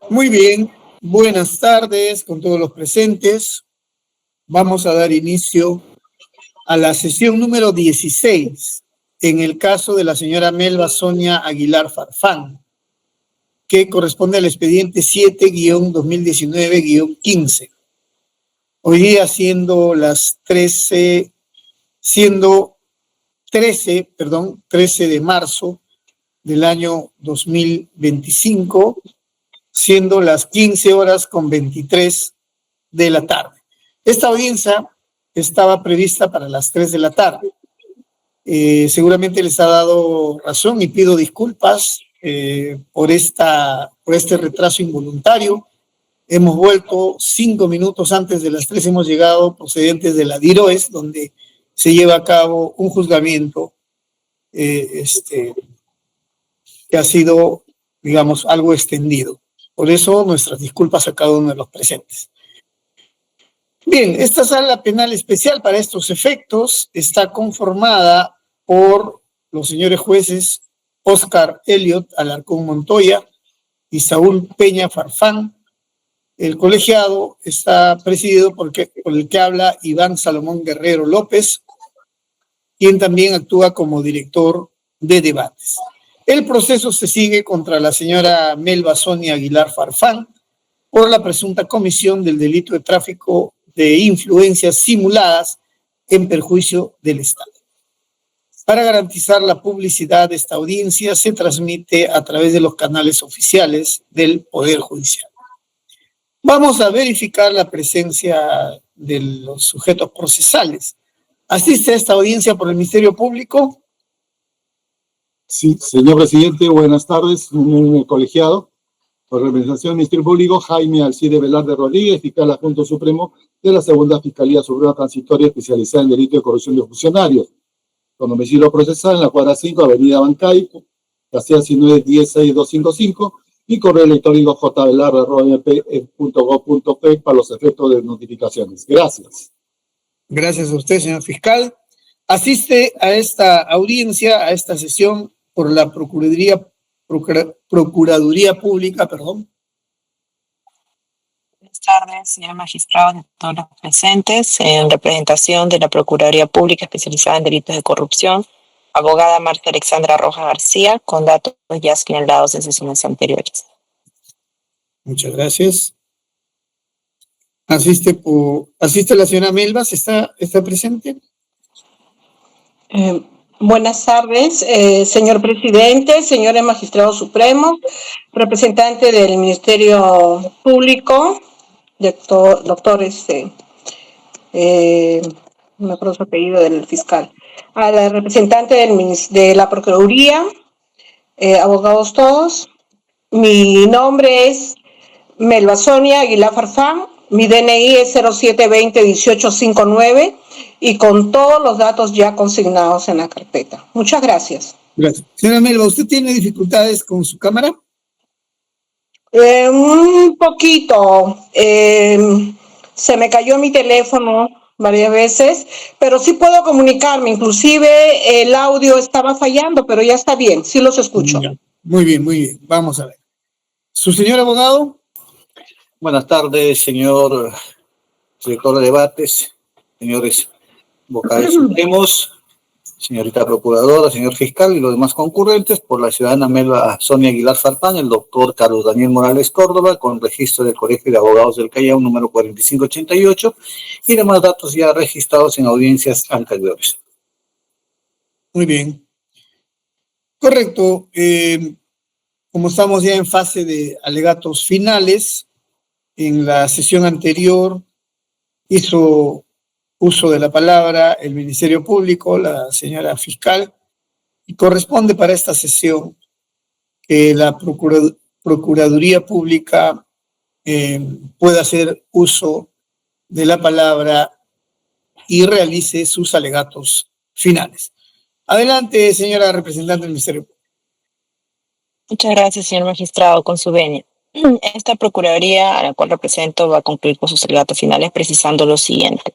Muy bien, buenas tardes con todos los presentes. Vamos a dar inicio a la sesión número 16 en el caso de la señora Melba Sonia Aguilar Farfán, que corresponde al expediente 7-2019-15. Hoy día siendo 13 de marzo del año 2025, siendo las 15:23 de la tarde. Esta audiencia estaba prevista para las 3 de la tarde. Seguramente les ha dado razón y pido disculpas por este retraso involuntario. Hemos vuelto 5 minutos antes de las 3, hemos llegado procedentes de la DIROES, donde se lleva a cabo un juzgamiento que ha sido, digamos, algo extendido. Por eso, nuestras disculpas a cada uno de los presentes. Bien, esta sala penal especial para estos efectos está conformada por los señores jueces Oscar Elliot Alarcón Montoya y Saúl Peña Farfán. El colegiado está presidido por el que habla Iván Salomón Guerrero López, quien también actúa como director de debates. El proceso se sigue contra la señora Melba Sonia Aguilar Farfán por la presunta comisión del delito de tráfico de influencias simuladas en perjuicio del Estado. Para garantizar la publicidad de esta audiencia, se transmite a través de los canales oficiales del Poder Judicial. Vamos a verificar la presencia de los sujetos procesales. ¿Asiste a esta audiencia por el Ministerio Público? Sí, señor presidente, buenas tardes. Un colegiado, por representación del Ministerio Público, Jaime Alcide Velarde Rodríguez, fiscal adjunto supremo de la Segunda Fiscalía Suprema Transitoria especializada en delito de corrupción de funcionarios, con domicilio procesal en la cuadra 5, avenida Bancay, casilla 19-16255, y correo electrónico jvelarde@mp.gov.p para los efectos de notificaciones. Gracias. Gracias a usted, señor fiscal. Asiste a esta audiencia, a esta sesión, por la Procuraduría Pública, Buenas tardes, señor magistrado, de todos los presentes, en representación de la Procuraduría Pública especializada en delitos de corrupción, abogada Marta Alexandra Rojas García, con datos ya señalados en sesiones anteriores. Muchas gracias. Asiste la señora Melbas, ¿está presente? Buenas tardes, señor presidente, señores magistrados supremos, representante del Ministerio Público, doctor, me acuerdo su apellido del fiscal, a la representante de la Procuraduría, abogados todos. Mi nombre es Melba Sonia Aguilar Farfán, mi DNI es 0720-1859 y con todos los datos ya consignados en la carpeta. Muchas gracias. Gracias. Señora Melba, ¿usted tiene dificultades con su cámara? Un poquito. Se me cayó mi teléfono varias veces, pero sí puedo comunicarme. Inclusive el audio estaba fallando, pero ya está bien, sí los escucho. Muy bien, muy bien. Vamos a ver. ¿Su señor abogado? Buenas tardes, señor director de debates, señores vocales supremos, señorita procuradora, señor fiscal y los demás concurrentes, por la ciudadana Melba Sonia Aguilar Farfán, el doctor Carlos Daniel Morales Córdoba, con registro del Colegio de Abogados del Callao, número 4588, y demás datos ya registrados en audiencias anteriores. Muy bien. Correcto. Como estamos ya en fase de alegatos finales, en la sesión anterior hizo uso de la palabra el Ministerio Público, la señora fiscal, y corresponde para esta sesión que la Procuraduría Pública pueda hacer uso de la palabra y realice sus alegatos finales. Adelante, señora representante del Ministerio Público. Muchas gracias, señor magistrado, con su venia. Esta Procuraduría, a la cual represento, va a concluir con sus alegatos finales precisando lo siguiente.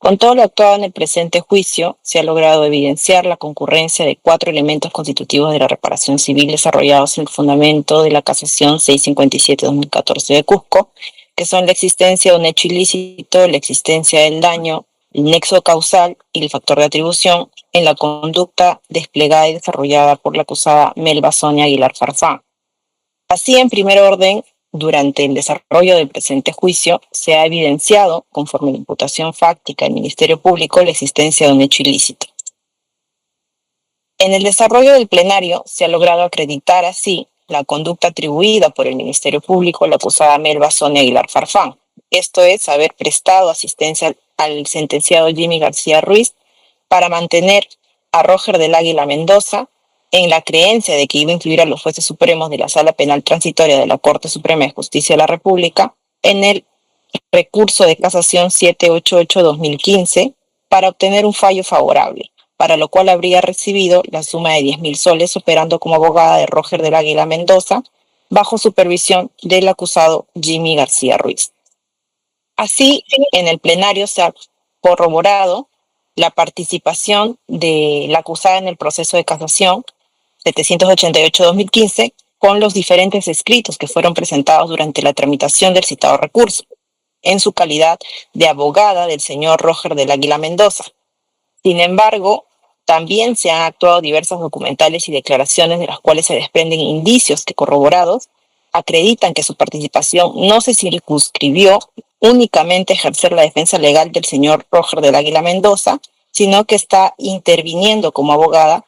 Con todo lo actuado en el presente juicio, se ha logrado evidenciar la concurrencia de 4 elementos constitutivos de la reparación civil desarrollados en el fundamento de la casación 657-2014 de Cusco, que son la existencia de un hecho ilícito, la existencia del daño, el nexo causal y el factor de atribución en la conducta desplegada y desarrollada por la acusada Melba Sonia Aguilar Farfán. Así, en primer orden, durante el desarrollo del presente juicio, se ha evidenciado, conforme a la imputación fáctica del Ministerio Público, la existencia de un hecho ilícito. En el desarrollo del plenario se ha logrado acreditar así la conducta atribuida por el Ministerio Público a la acusada Melba Sonia Aguilar Farfán. Esto es, haber prestado asistencia al sentenciado Jimmy García Ruiz para mantener a Roger del Águila Mendoza en la creencia de que iba a incluir a los jueces supremos de la Sala Penal Transitoria de la Corte Suprema de Justicia de la República en el recurso de casación 788-2015 para obtener un fallo favorable, para lo cual habría recibido la suma de 10.000 soles operando como abogada de Roger del Águila Mendoza bajo supervisión del acusado Jimmy García Ruiz. Así, en el plenario se ha corroborado la participación de la acusada en el proceso de casación 788-2015 con los diferentes escritos que fueron presentados durante la tramitación del citado recurso, en su calidad de abogada del señor Roger del Águila Mendoza. Sin embargo, también se han actuado diversas documentales y declaraciones de las cuales se desprenden indicios que, corroborados, acreditan que su participación no se circunscribió únicamente a ejercer la defensa legal del señor Roger del Águila Mendoza, sino que está interviniendo como abogada.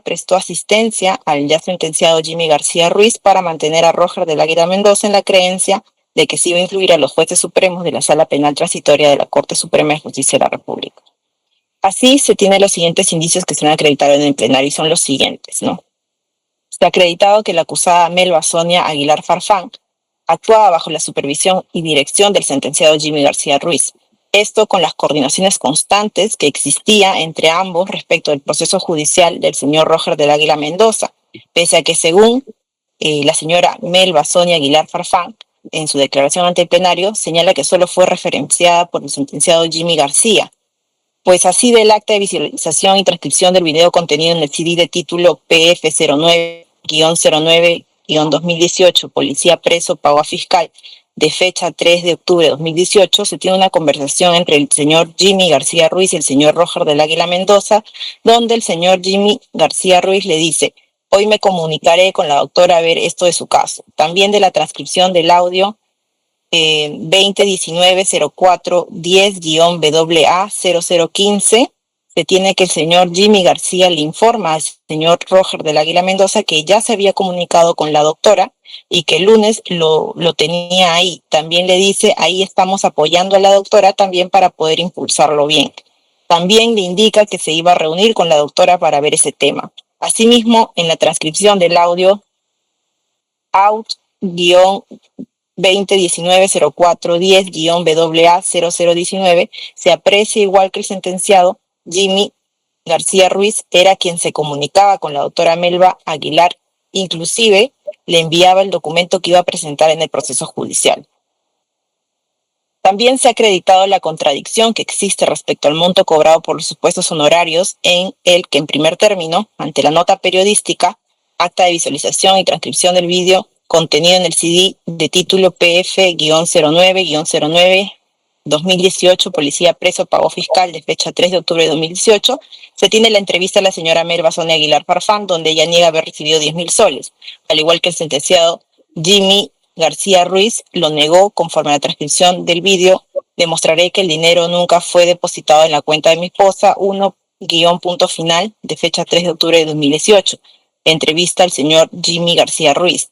Prestó asistencia al ya sentenciado Jimmy García Ruiz para mantener a Roger del Águila Mendoza en la creencia de que se iba a incluir a los jueces supremos de la Sala Penal Transitoria de la Corte Suprema de Justicia de la República. Así se tienen los siguientes indicios que se han acreditado en el plenario y son los siguientes, ¿no? Se ha acreditado que la acusada Melba Sonia Aguilar Farfán actuaba bajo la supervisión y dirección del sentenciado Jimmy García Ruiz. Esto con las coordinaciones constantes que existía entre ambos respecto del proceso judicial del señor Roger del Águila Mendoza, pese a que según la señora Melba Sonia Aguilar Farfán, en su declaración ante el plenario, señala que solo fue referenciada por el sentenciado Jimmy García, pues así del acta de visualización y transcripción del video contenido en el CD de título PF09-09-2018, Policía Preso Pago a Fiscal, de fecha 3 de octubre de 2018, se tiene una conversación entre el señor Jimmy García Ruiz y el señor Roger del Águila Mendoza, donde el señor Jimmy García Ruiz le dice: hoy me comunicaré con la doctora a ver esto de su caso. También de la transcripción del audio 2019-04-10-WA0015, se tiene que el señor Jimmy García le informa al señor Roger del Águila Mendoza que ya se había comunicado con la doctora y que el lunes lo tenía ahí. También le dice: ahí estamos apoyando a la doctora también para poder impulsarlo bien. También le indica que se iba a reunir con la doctora para ver ese tema. Asimismo, en la transcripción del audio out-2019-04-10-WA0019 se aprecia igual que el sentenciado Jimmy García Ruiz era quien se comunicaba con la doctora Melba Aguilar, inclusive le enviaba el documento que iba a presentar en el proceso judicial. También se ha acreditado la contradicción que existe respecto al monto cobrado por los supuestos honorarios en el que, en primer término, ante la nota periodística, acta de visualización y transcripción del vídeo contenido en el CD de título PF-09-09-2018, Policía Preso Pago Fiscal, de fecha 3 de octubre de 2018, se tiene la entrevista a la señora Melba Sonia Aguilar Farfán, donde ella niega haber recibido 10.000 soles, al igual que el sentenciado Jimmy García Ruiz lo negó. Conforme a la transcripción del vídeo, demostraré que el dinero nunca fue depositado en la cuenta de mi esposa, punto final, de fecha 3 de octubre de 2018. Entrevista al señor Jimmy García Ruiz.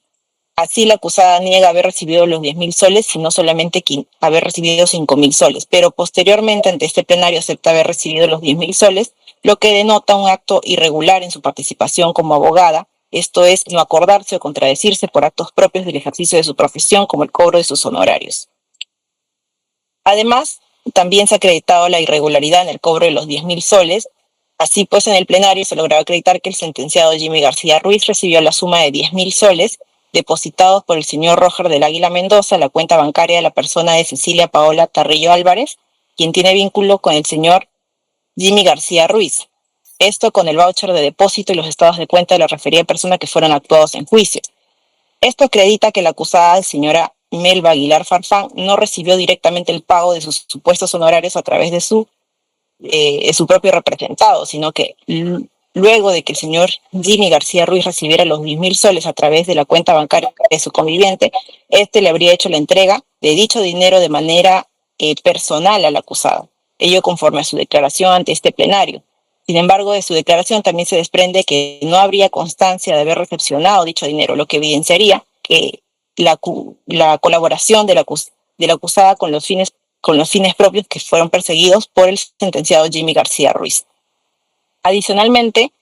Así, la acusada niega haber recibido los 10.000 soles, sino solamente haber recibido 5.000 soles, pero posteriormente ante este plenario acepta haber recibido los 10.000 soles, lo que denota un acto irregular en su participación como abogada, esto es, no acordarse o contradecirse por actos propios del ejercicio de su profesión, como el cobro de sus honorarios. Además, también se ha acreditado la irregularidad en el cobro de los 10.000 soles. Así pues, en el plenario se logró acreditar que el sentenciado Jimmy García Ruiz recibió la suma de 10.000 soles depositados por el señor Roger del Águila Mendoza a la cuenta bancaria de la persona de Cecilia Paola Tarrillo Álvarez, quien tiene vínculo con el señor Jimmy García Ruiz. Esto con el voucher de depósito y los estados de cuenta de la referida persona que fueron actuados en juicio. Esto acredita que la acusada, señora Melba Aguilar Farfán, no recibió directamente el pago de sus supuestos honorarios a través de su propio representado, sino que luego de que el señor Jimmy García Ruiz recibiera los 10.000 soles a través de la cuenta bancaria de su conviviente, le habría hecho la entrega de dicho dinero de manera personal a la acusada, ello conforme a su declaración ante este plenario. Sin embargo, de su declaración también se desprende que no habría constancia de haber recepcionado dicho dinero, lo que evidenciaría que la colaboración de la acusada con los fines propios que fueron perseguidos por el sentenciado Jimmy García Ruiz. Adicionalmente,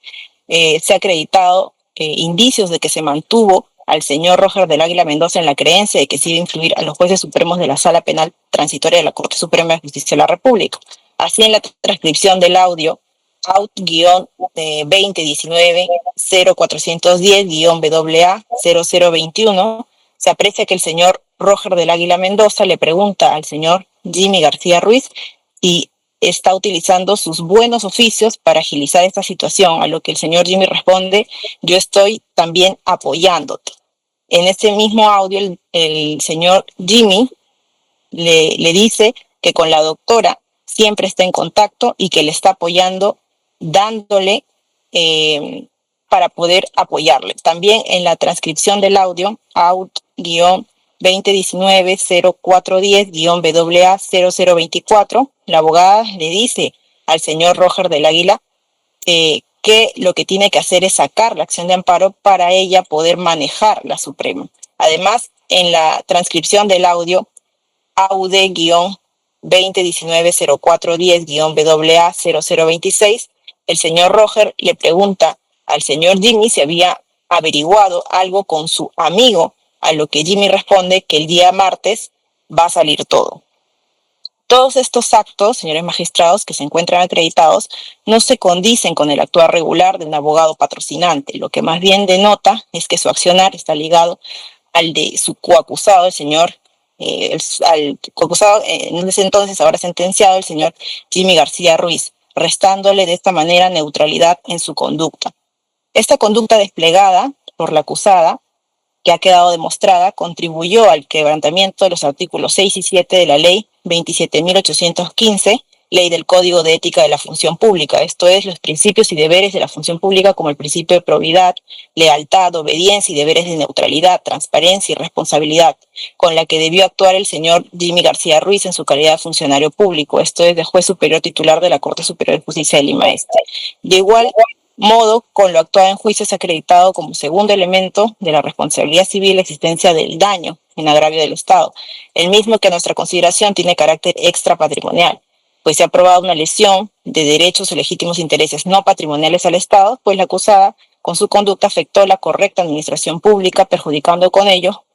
se ha acreditado indicios de que se mantuvo al señor Roger del Águila Mendoza en la creencia de que se iba a influir a los jueces supremos de la Sala Penal Transitoria de la Corte Suprema de Justicia de la República. Así, en la transcripción del audio AUT-2019-0410-WA0021, se aprecia que el señor Roger del Águila Mendoza le pregunta al señor Jimmy García Ruiz y está utilizando sus buenos oficios para agilizar esta situación, a lo que el señor Jimmy responde: yo estoy también apoyándote. En ese mismo audio, el señor Jimmy le dice que con la doctora siempre está en contacto y que le está apoyando, dándole para poder apoyarle. También en la transcripción del audio, AUT-2019-0410-WA0024, la abogada le dice al señor Roger del Águila que lo que tiene que hacer es sacar la acción de amparo para ella poder manejar la Suprema. Además, en la transcripción del audio AUD-2019-0410-WA0026, el señor Roger le pregunta al señor Jimmy si había averiguado algo con su amigo, a lo que Jimmy responde que el día martes va a salir todo. Todos estos actos, señores magistrados, que se encuentran acreditados, no se condicen con el actuar regular de un abogado patrocinante. Lo que más bien denota es que su accionar está ligado al de su coacusado, el señor, al coacusado en ese entonces, ahora sentenciado, el señor Jimmy García Ruiz, restándole de esta manera neutralidad en su conducta. Esta conducta desplegada por la acusada, que ha quedado demostrada, contribuyó al quebrantamiento de los artículos 6 y 7 de la Ley 27.815, Ley del Código de Ética de la Función Pública, esto es, los principios y deberes de la función pública, como el principio de probidad, lealtad, obediencia y deberes de neutralidad, transparencia y responsabilidad, con la que debió actuar el señor Jimmy García Ruiz en su calidad de funcionario público, esto es, de juez superior titular de la Corte Superior de Justicia de Lima Este. De igual modo, con lo actuado en juicio se ha acreditado como segundo elemento de la responsabilidad civil la existencia del daño en agravio del Estado, el mismo que a nuestra consideración tiene carácter extrapatrimonial, pues se ha probado una lesión de derechos o legítimos intereses no patrimoniales al Estado, pues la acusada con su conducta afectó la correcta administración pública, perjudicando con ello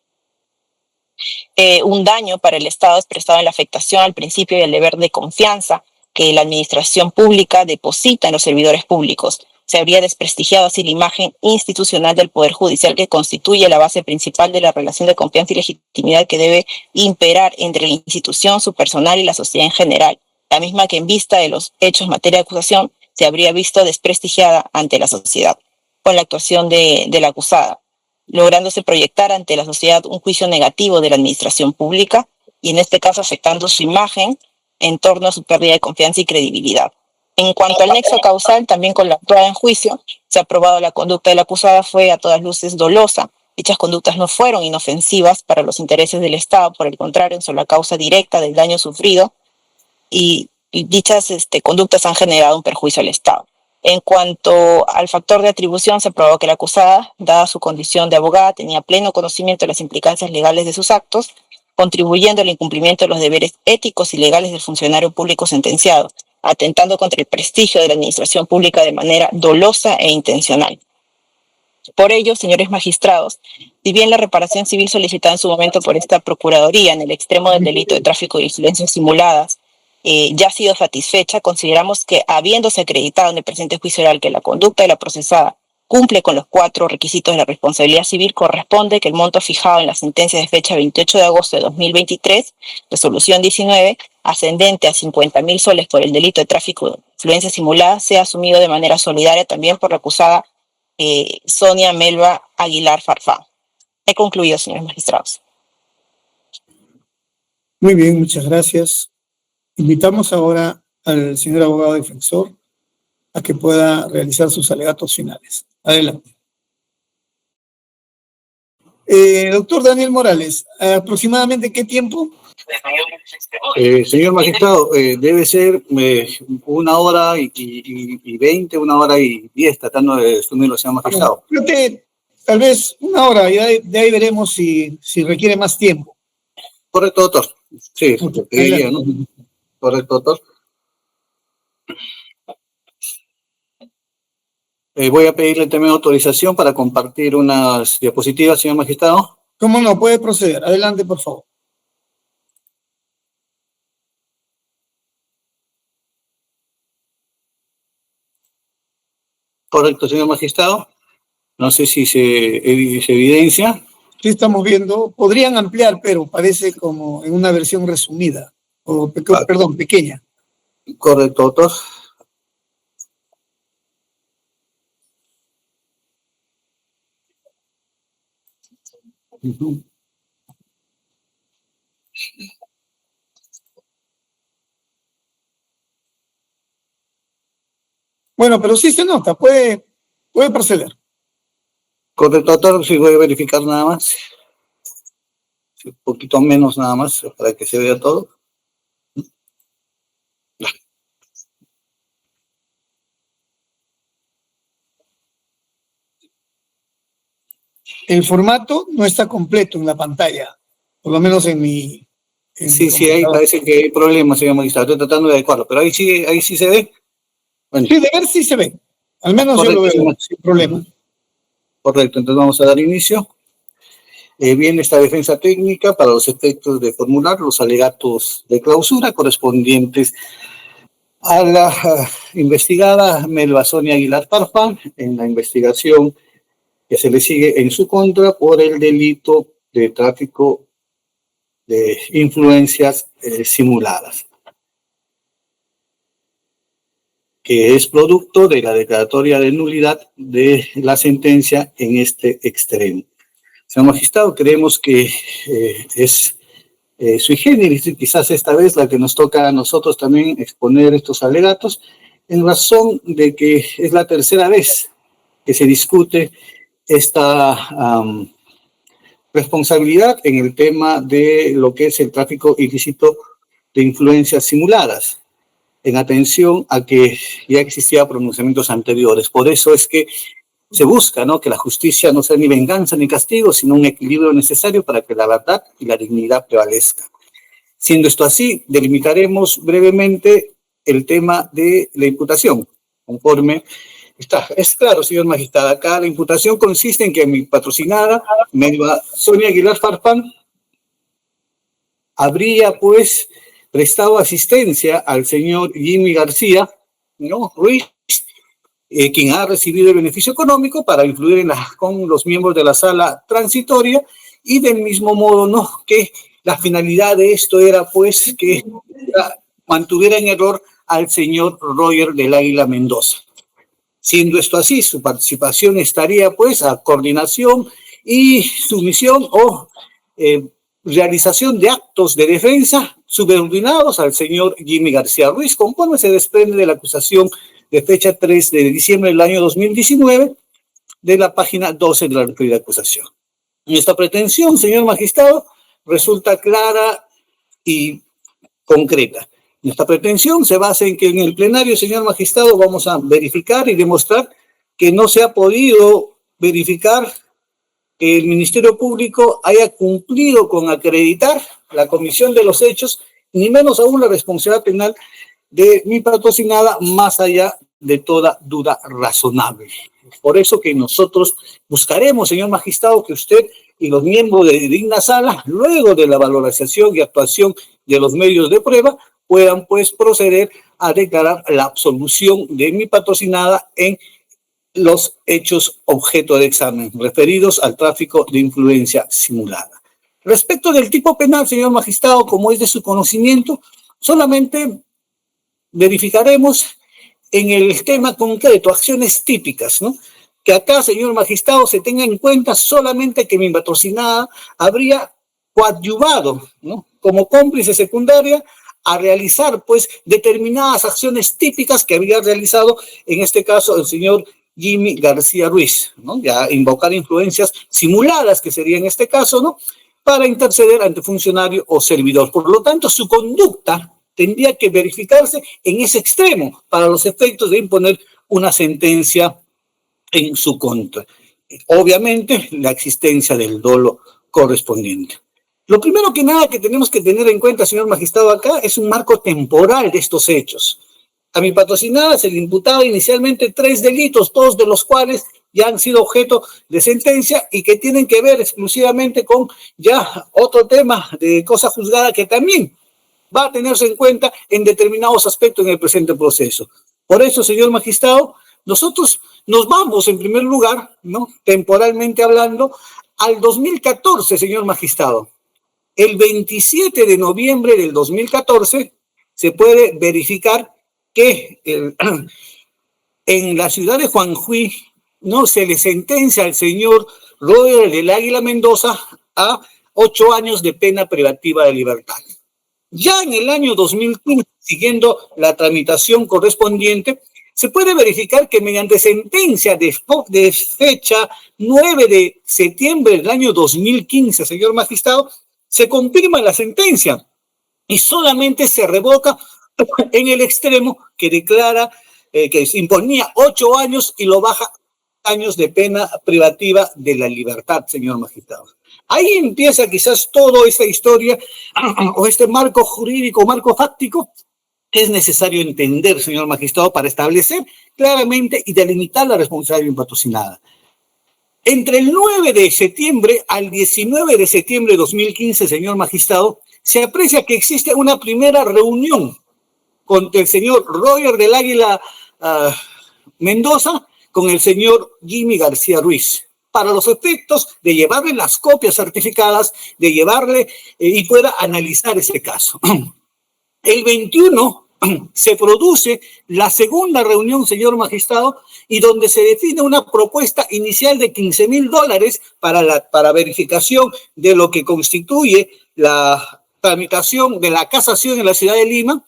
un daño para el Estado expresado en la afectación al principio y al deber de confianza que la administración pública deposita en los servidores públicos. Se habría desprestigiado así la imagen institucional del Poder Judicial, que constituye la base principal de la relación de confianza y legitimidad que debe imperar entre la institución, su personal y la sociedad en general, la misma que en vista de los hechos en materia de acusación se habría visto desprestigiada ante la sociedad con la actuación de la acusada, lográndose proyectar ante la sociedad un juicio negativo de la administración pública y en este caso afectando su imagen en torno a su pérdida de confianza y credibilidad. En cuanto al nexo causal, también con la actuada en juicio, se ha probado la conducta de la acusada fue a todas luces dolosa. Dichas conductas no fueron inofensivas para los intereses del Estado, por el contrario, son la causa directa del daño sufrido y dichas conductas han generado un perjuicio al Estado. En cuanto al factor de atribución, se probó que la acusada, dada su condición de abogada, tenía pleno conocimiento de las implicancias legales de sus actos, contribuyendo al incumplimiento de los deberes éticos y legales del funcionario público sentenciado, atentando contra el prestigio de la administración pública de manera dolosa e intencional. Por ello, señores magistrados, si bien la reparación civil solicitada en su momento por esta Procuraduría en el extremo del delito de tráfico de influencias simuladas ya ha sido satisfecha, consideramos que, habiéndose acreditado en el presente juicio oral que la conducta de la procesada cumple con los 4 requisitos de la responsabilidad civil, corresponde que el monto fijado en la sentencia de fecha 28 de agosto de 2023, resolución 19, ascendente a 50.000 soles por el delito de tráfico de influencia simulada, sea asumido de manera solidaria también por la acusada Sonia Melba Aguilar Farfán. He concluido, señores magistrados. Muy bien, muchas gracias. Invitamos ahora al señor abogado defensor a que pueda realizar sus alegatos finales. Adelante. Doctor Daniel Morales, ¿aproximadamente qué tiempo? Señor magistrado, debe ser 1 hora y 20, 1 hora y 10, tratando de resumirlo, señor magistrado. Creo que tal vez 1 hora, y de ahí veremos si requiere más tiempo. Correcto, doctor. Sí, Ok, pediría, ¿no? Correcto, doctor. Voy a pedirle también autorización para compartir unas diapositivas, señor magistrado. ¿Cómo no? Puede proceder. Adelante, por favor. Correcto, señor magistrado. No sé si se evidencia. Sí, estamos viendo. Podrían ampliar, pero parece como en una versión resumida, o perdón, pequeña. Correcto, doctor. Bueno, pero sí se nota. Puede proceder. Correcto, doctor. Sí, voy a verificar nada más. Sí, un poquito menos nada más para que se vea todo. El formato no está completo en la pantalla, por lo menos en mi... Sí, ahí parece que hay problemas, señor magistrado. Estoy tratando de adecuarlo, pero ahí sí se ve. Bueno. Sí, de ver sí se ve. Al menos correcto, yo lo veo sin problema. Correcto, entonces vamos a dar inicio. Viene esta defensa técnica para los efectos de formular los alegatos de clausura correspondientes a la investigada Melba Sonia Aguilar Farfán en la investigación que se le sigue en su contra por el delito de tráfico de influencias simuladas, que es producto de la declaratoria de nulidad de la sentencia en este extremo. Señor magistrado, creemos que es sui generis, quizás esta vez la que nos toca a nosotros también exponer estos alegatos, en razón de que es la tercera vez que se discute esta responsabilidad en el tema de lo que es el tráfico ilícito de influencias simuladas, en atención a que ya existían pronunciamientos anteriores. Por eso es que se busca, ¿no?, que la justicia no sea ni venganza ni castigo, sino un equilibrio necesario para que la verdad y la dignidad prevalezcan. Siendo esto así, delimitaremos brevemente el tema de la imputación, conforme está. Es claro, señor magistrado, acá la imputación consiste en que mi patrocinada, Melba Sonia Aguilar Farfán, habría, pues, prestado asistencia al señor Jimmy García, ¿no?, Ruiz, quien ha recibido el beneficio económico para influir con los miembros de la sala transitoria, y del mismo modo, ¿no?, que la finalidad de esto era, pues, que mantuviera en error al señor Roger del Águila Mendoza. Siendo esto así, su participación estaría, pues, a coordinación y sumisión o realización de actos de defensa subordinados al señor Jimmy García Ruiz, conforme se desprende de la acusación de fecha 3 de diciembre del año 2019, de la página 12 de la referida acusación. Y esta pretensión, señor magistrado, resulta clara y concreta. Nuestra pretensión se basa en que en el plenario, señor magistrado, vamos a verificar y demostrar que no se ha podido verificar que el Ministerio Público haya cumplido con acreditar la comisión de los hechos, ni menos aún la responsabilidad penal de mi patrocinada, más allá de toda duda razonable. Por eso que nosotros buscaremos, señor magistrado, que usted y los miembros de digna sala, luego de la valoración y actuación de los medios de prueba, puedan, pues, proceder a declarar la absolución de mi patrocinada en los hechos objeto de examen referidos al tráfico de influencia simulada. Respecto del tipo penal, señor magistrado, como es de su conocimiento, solamente verificaremos en el tema concreto, acciones típicas, ¿no? Que acá, señor magistrado, se tenga en cuenta solamente que mi patrocinada habría coadyuvado, ¿no?, como cómplice secundaria a realizar, pues, determinadas acciones típicas que había realizado, en este caso, el señor Jimmy García Ruiz, ¿no? Ya invocar influencias simuladas, que sería en este caso, ¿no?, para interceder ante funcionario o servidor. Por lo tanto, su conducta tendría que verificarse en ese extremo para los efectos de imponer una sentencia en su contra. Obviamente, la existencia del dolo correspondiente. Lo primero que nada que tenemos que tener en cuenta, señor magistrado, acá es un marco temporal de estos hechos. A mi patrocinada se le imputaba inicialmente 3 delitos, 2 de los cuales ya han sido objeto de sentencia y que tienen que ver exclusivamente con ya otro tema de cosa juzgada que también va a tenerse en cuenta en determinados aspectos en el presente proceso. Por eso, señor magistrado, nosotros nos vamos en primer lugar, ¿no?, temporalmente hablando, al 2014, señor magistrado. El 27 de noviembre del 2014 se puede verificar que en la ciudad de Juanjuy, ¿no?, se le sentencia al señor Roger del Águila Mendoza a 8 años de pena privativa de libertad. Ya en el año 2015, siguiendo la tramitación correspondiente, se puede verificar que mediante sentencia de fecha 9 de septiembre del año 2015, señor magistrado, se confirma la sentencia y solamente se revoca en el extremo que declara que se imponía 8 años y lo baja años de pena privativa de la libertad, señor magistrado. Ahí empieza quizás toda esta historia o este marco jurídico, marco fáctico, que es necesario entender, señor magistrado, para establecer claramente y delimitar la responsabilidad patrocinada. Entre el 9 de septiembre al 19 de septiembre de 2015, señor magistrado, se aprecia que existe una primera reunión con el señor Roger del Águila Mendoza con el señor Jimmy García Ruiz, para los efectos de llevarle las copias certificadas, de llevarle y pueda analizar ese caso. El 21 se produce la segunda reunión, señor magistrado, y donde se define una propuesta inicial de $15,000 para verificación de lo que constituye la tramitación de la casación en la ciudad de Lima,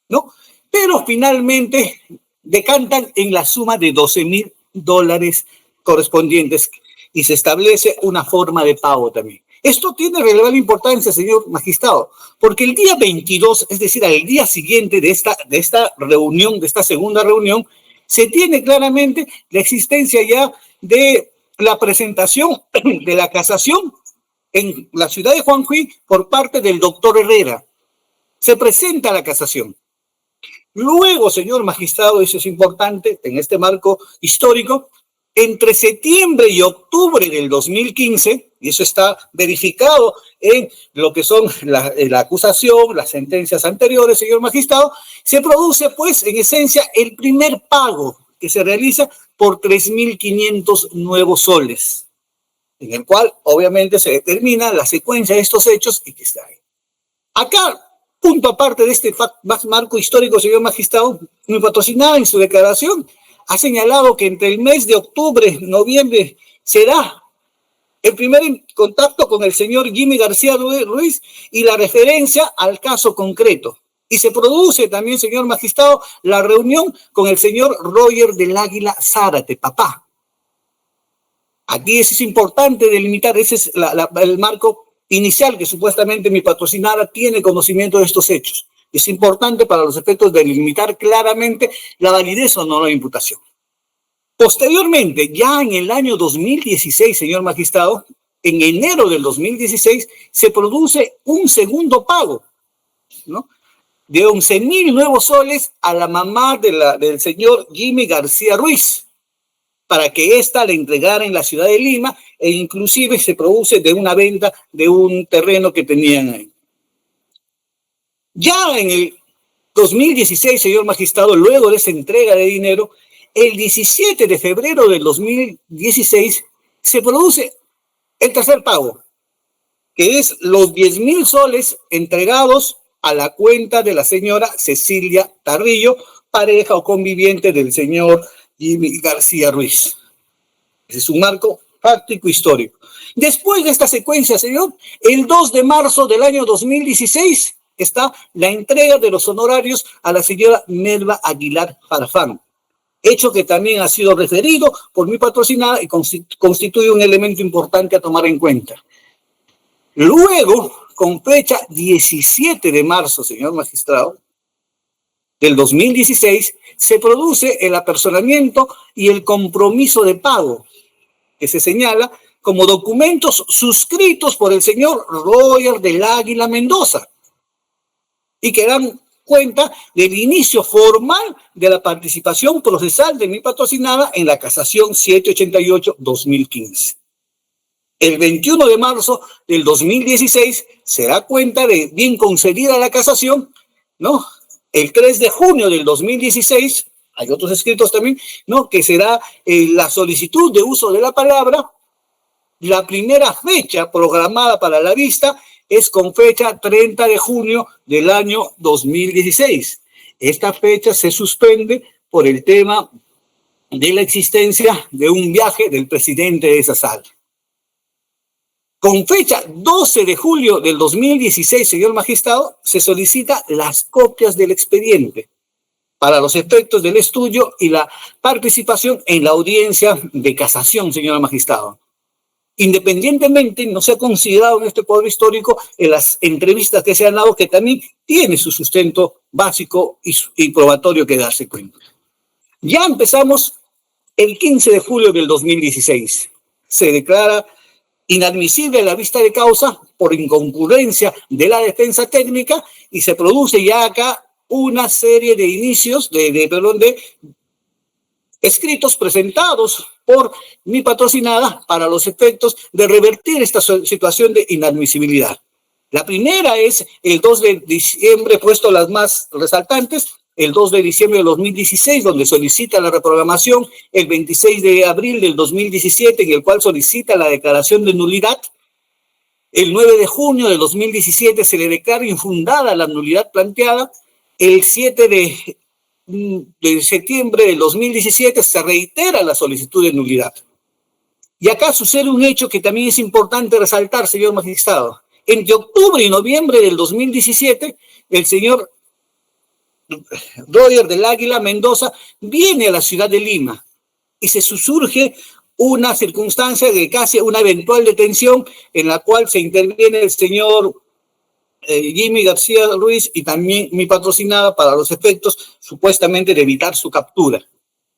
¿no? Pero finalmente decantan en la suma de $12,000 correspondientes y se establece una forma de pago también. Esto tiene relevante importancia, señor magistrado, porque el día 22, es decir, al día siguiente de esta reunión, de esta segunda reunión, se tiene claramente la existencia ya de la presentación de la casación en la ciudad de Juanjuy por parte del doctor Herrera. Se presenta la casación. Luego, señor magistrado, eso es importante en este marco histórico, entre septiembre y octubre del 2015, y eso está verificado en lo que son la acusación, las sentencias anteriores, señor magistrado, se produce, pues, en esencia, el primer pago que se realiza por 3.500 nuevos soles, en el cual, obviamente, se determina la secuencia de estos hechos y que está ahí. Acá, punto aparte de este marco histórico, señor magistrado, mi patrocinada en su declaración ha señalado que entre el mes de octubre, noviembre, será el primer contacto con el señor Jimmy García Ruiz y la referencia al caso concreto. Y se produce también, señor magistrado, la reunión con el señor Roger del Águila Zárate, papá. Aquí es importante delimitar, ese es el marco inicial que supuestamente mi patrocinada tiene conocimiento de estos hechos. Es importante para los efectos de delimitar claramente la validez o no de la imputación. Posteriormente, ya en el año 2016, señor magistrado, en enero del 2016, se produce un segundo pago, ¿no?, de 11,000 nuevos soles a la mamá del señor Jimmy García Ruiz, para que ésta le entregara en la ciudad de Lima, e inclusive se produce de una venta de un terreno que tenían ahí. Ya en el 2016, señor magistrado, luego de esa entrega de dinero, el 17 de febrero del 2016 se produce el tercer pago, que es los 10.000 soles entregados a la cuenta de la señora Cecilia Tarrillo, pareja o conviviente del señor Jimmy García Ruiz. Ese es un marco fáctico histórico. Después de esta secuencia, señor, el 2 de marzo del año 2016 está la entrega de los honorarios a la señora Melba Aguilar Farfán, hecho que también ha sido referido por mi patrocinada y constituye un elemento importante a tomar en cuenta. Luego, con fecha 17 de marzo, señor magistrado, del 2016, se produce el apersonamiento y el compromiso de pago, que se señala como documentos suscritos por el señor Roger del Águila Mendoza y que dan cuenta del inicio formal de la participación procesal de mi patrocinada en la casación 788-2015. El 21 de marzo del 2016 se da cuenta de bien concedida la casación, ¿no? El 3 de junio del 2016, hay otros escritos también, ¿no? Que será la solicitud de uso de la palabra. La primera fecha programada para la vista es con fecha 30 de junio del año 2016. Esta fecha se suspende por el tema de la existencia de un viaje del presidente de esa sala. Con fecha 12 de julio del 2016, señor magistrado, se solicita las copias del expediente para los efectos del estudio y la participación en la audiencia de casación, señor magistrado. Independientemente, no se ha considerado en este cuadro histórico en las entrevistas que se han dado, que también tiene su sustento básico y probatorio que darse cuenta. Ya empezamos el 15 de julio del 2016. Se declara inadmisible la vista de causa por inconcurrencia de la defensa técnica y se produce ya acá una serie de inicios, de escritos presentados por mi patrocinada para los efectos de revertir esta situación de inadmisibilidad. La primera es el 2 de diciembre, puesto las más resaltantes, el 2 de diciembre de 2016, donde solicita la reprogramación, el 26 de abril del 2017, en el cual solicita la declaración de nulidad. El 9 de junio de 2017 se le declara infundada la nulidad planteada. El 7 de septiembre del 2017 se reitera la solicitud de nulidad. Y acá sucede un hecho que también es importante resaltar, señor magistrado. Entre octubre y noviembre del 2017, el señor Roger del Águila Mendoza viene a la ciudad de Lima y se surge una circunstancia de casi una eventual detención en la cual se interviene el señor Jimmy García Ruiz y también mi patrocinada para los efectos supuestamente de evitar su captura,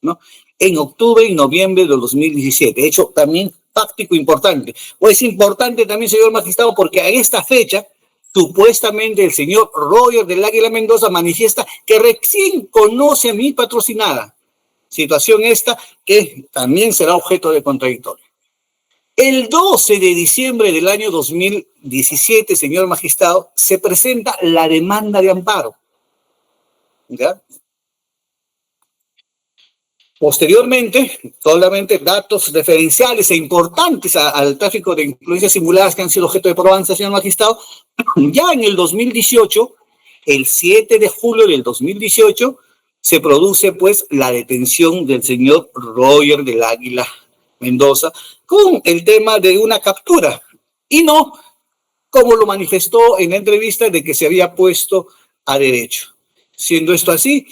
¿no? En octubre y noviembre de 2017. Hecho también fáctico importante. O es importante también, señor magistrado, porque a esta fecha supuestamente el señor Roger del Águila Mendoza manifiesta que recién conoce a mi patrocinada. Situación esta que también será objeto de contradictorio. El 12 de diciembre del año 2017, señor magistrado, se presenta la demanda de amparo. ¿Ya? Posteriormente, solamente datos referenciales e importantes al tráfico de influencias simuladas que han sido objeto de probanza, señor magistrado. Ya en el 2018, el 7 de julio del 2018, se produce pues la detención del señor Roger del Águila Mendoza con el tema de una captura y no como lo manifestó en la entrevista de que se había puesto a derecho. Siendo esto así,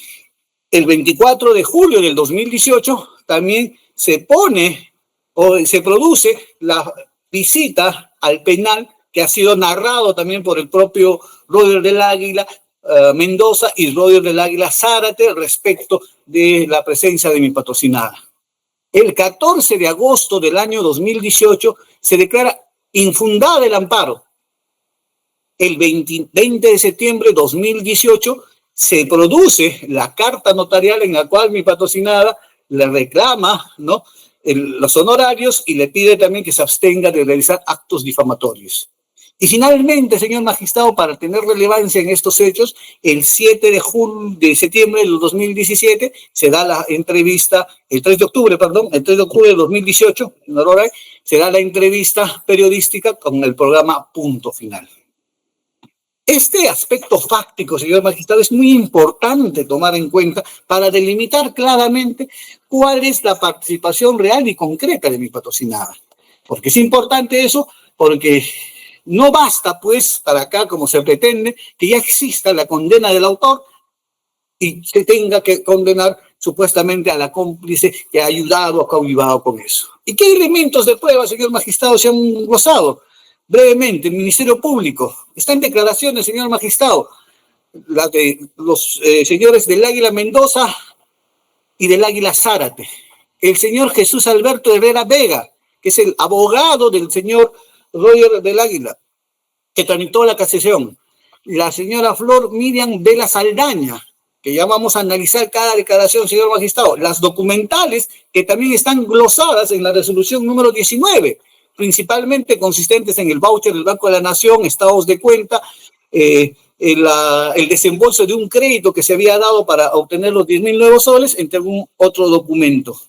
el 24 de julio del 2018 también se pone o se produce la visita al penal que ha sido narrado también por el propio Roger del Águila Mendoza y Roger del Águila Zárate respecto de la presencia de mi patrocinada. El 14 de agosto del año 2018 se declara infundada el amparo. El 20 de septiembre de 2018 se produce la carta notarial en la cual mi patrocinada le reclama, ¿no?, los honorarios y le pide también que se abstenga de realizar actos difamatorios. Y finalmente, señor magistrado, para tener relevancia en estos hechos, el 7 de septiembre del 2017 se da la entrevista, el 3 de octubre de 2018, en Aurora, se da la entrevista periodística con el programa Punto Final. Este aspecto fáctico, señor magistrado, es muy importante tomar en cuenta para delimitar claramente cuál es la participación real y concreta de mi patrocinada. Porque es importante eso, porque no basta, pues, para acá, como se pretende, que ya exista la condena del autor y se tenga que condenar supuestamente a la cómplice que ha ayudado o coadyuvado con eso. ¿Y qué elementos de prueba, señor magistrado, se han glosado? Brevemente, el Ministerio Público. Está en declaraciones, señor magistrado, la de los señores del Águila Mendoza y del Águila Zárate. El señor Jesús Alberto Herrera Vega, que es el abogado del señor Roger del Águila, que tramitó la casación. La señora Flor Miriam Vela Saldaña, que ya vamos a analizar cada declaración, señor magistrado. Las documentales, que también están glosadas en la resolución número 19, principalmente consistentes en el voucher del Banco de la Nación, estados de cuenta, el desembolso de un crédito que se había dado para obtener los 10.000 nuevos soles, entre algún otro documento.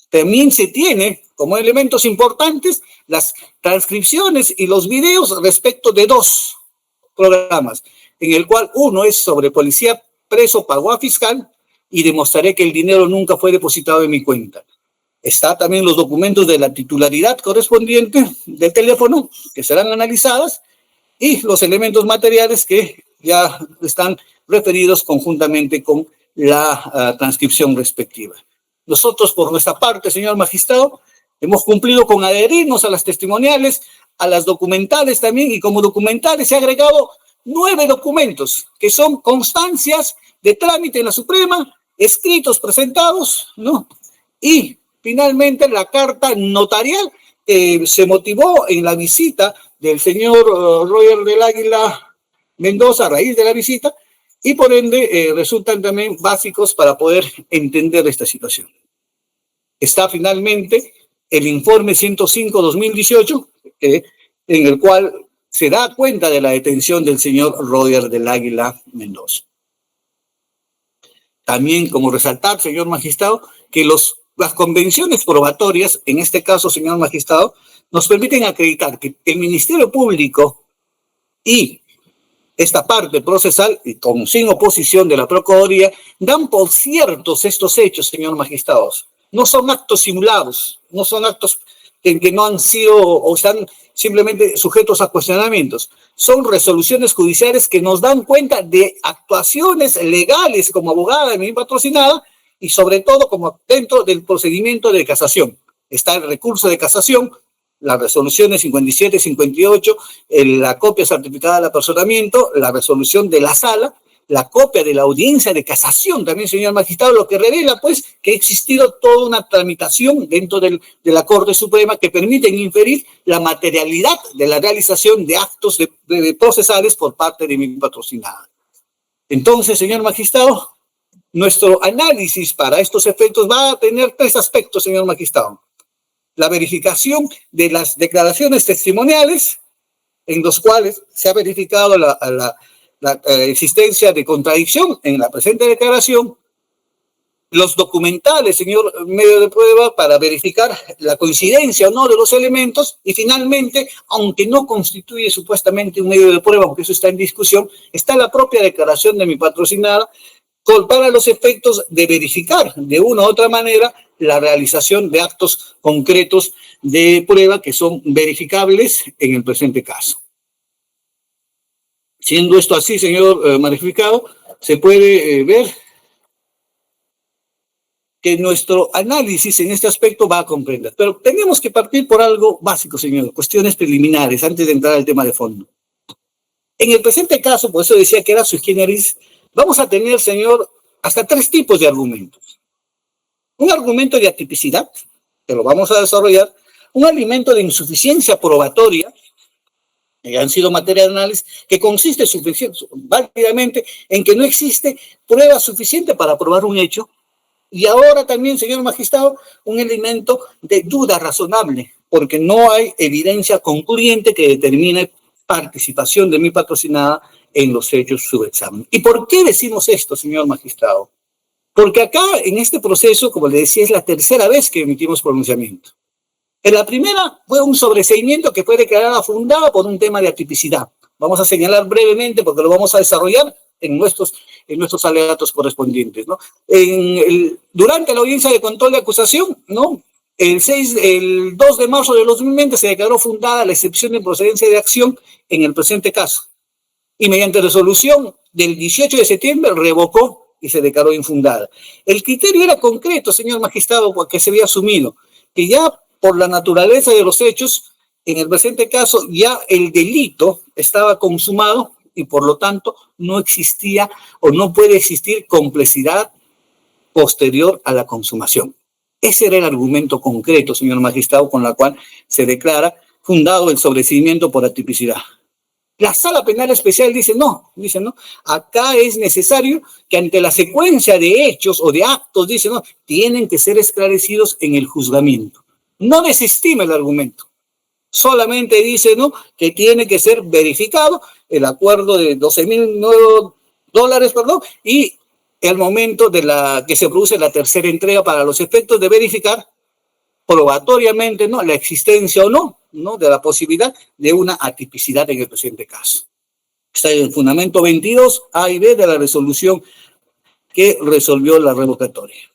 También se tiene como elementos importantes las transcripciones y los videos respecto de dos programas, en el cual uno es sobre policía preso pagó a fiscal y demostraré que el dinero nunca fue depositado en mi cuenta. Está también los documentos de la titularidad correspondiente del teléfono que serán analizadas y los elementos materiales que ya están referidos conjuntamente con la transcripción respectiva. Nosotros, por nuestra parte, señor magistrado, hemos cumplido con adherirnos a las testimoniales, a las documentales también, y como documentales se ha agregado 9 documentos, que son constancias de trámite en la Suprema, escritos presentados, ¿no? Y finalmente la carta notarial se motivó en la visita del señor Roger del Águila Mendoza a raíz de la visita, y por ende resultan también básicos para poder entender esta situación. Está finalmente el informe 105-2018, en el cual se da cuenta de la detención del señor Roger del Águila Mendoza. También, como resaltar, señor magistrado, que las convenciones probatorias, en este caso, señor magistrado, nos permiten acreditar que el Ministerio Público y esta parte procesal, y sin oposición de la Procuraduría, dan por ciertos estos hechos, señor magistrado. No son actos simulados, no son actos que no han sido o están simplemente sujetos a cuestionamientos. Son resoluciones judiciales que nos dan cuenta de actuaciones legales como abogada de mi patrocinada y sobre todo como dentro del procedimiento de casación. Está el recurso de casación, las resoluciones 57 y 58, la copia certificada de apersonamiento, la resolución de la sala, la copia de la audiencia de casación también, señor magistrado, lo que revela, pues, que ha existido toda una tramitación dentro de la Corte Suprema que permiten inferir la materialidad de la realización de actos de procesales por parte de mi patrocinada. Entonces, señor magistrado, nuestro análisis para estos efectos va a tener 3 aspectos, señor magistrado. La verificación de las declaraciones testimoniales, en los cuales se ha verificado la existencia de contradicción en la presente declaración, los documentales, señor medio de prueba, para verificar la coincidencia o no de los elementos, y finalmente, aunque no constituye supuestamente un medio de prueba, porque eso está en discusión, está la propia declaración de mi patrocinada para los efectos de verificar de una u otra manera la realización de actos concretos de prueba que son verificables en el presente caso. Siendo esto así, señor magistrado, se puede ver que nuestro análisis en este aspecto va a comprender. Pero tenemos que partir por algo básico, señor, cuestiones preliminares, antes de entrar al tema de fondo. En el presente caso, por eso decía que era sui generis, vamos a tener, señor, hasta 3 tipos de argumentos. Un argumento de atipicidad, que lo vamos a desarrollar, un argumento de insuficiencia probatoria, que han sido materia de análisis, que consiste válidamente en que no existe prueba suficiente para probar un hecho, y ahora también, señor magistrado, un elemento de duda razonable, porque no hay evidencia concluyente que determine participación de mi patrocinada en los hechos subexamen. ¿Y por qué decimos esto, señor magistrado? Porque acá, en este proceso, como le decía, es la tercera vez que emitimos pronunciamiento. En la primera fue un sobreseimiento que fue declarado fundado por un tema de atipicidad. Vamos a señalar brevemente porque lo vamos a desarrollar en nuestros alegatos correspondientes, ¿no? Durante la audiencia de control de acusación, ¿no? El 2 de marzo de 2020 se declaró fundada la excepción de procedencia de acción en el presente caso. Y mediante resolución del 18 de septiembre revocó y se declaró infundada. El criterio era concreto, señor magistrado, porque se había asumido que ya por la naturaleza de los hechos, en el presente caso ya el delito estaba consumado y por lo tanto no existía o no puede existir complicidad posterior a la consumación. Ese era el argumento concreto, señor magistrado, con la cual se declara fundado el sobreseimiento por atipicidad. La Sala Penal Especial dice no, acá es necesario que ante la secuencia de hechos o de actos, dice no, tienen que ser esclarecidos en el juzgamiento. No desestima el argumento, solamente dice no, que tiene que ser verificado el acuerdo de $12,000 y el momento de que se produce la tercera entrega para los efectos de verificar probatoriamente, ¿no?, la existencia o no de la posibilidad de una atipicidad en el presente caso. Está en el fundamento 22 A y B de la resolución que resolvió la revocatoria.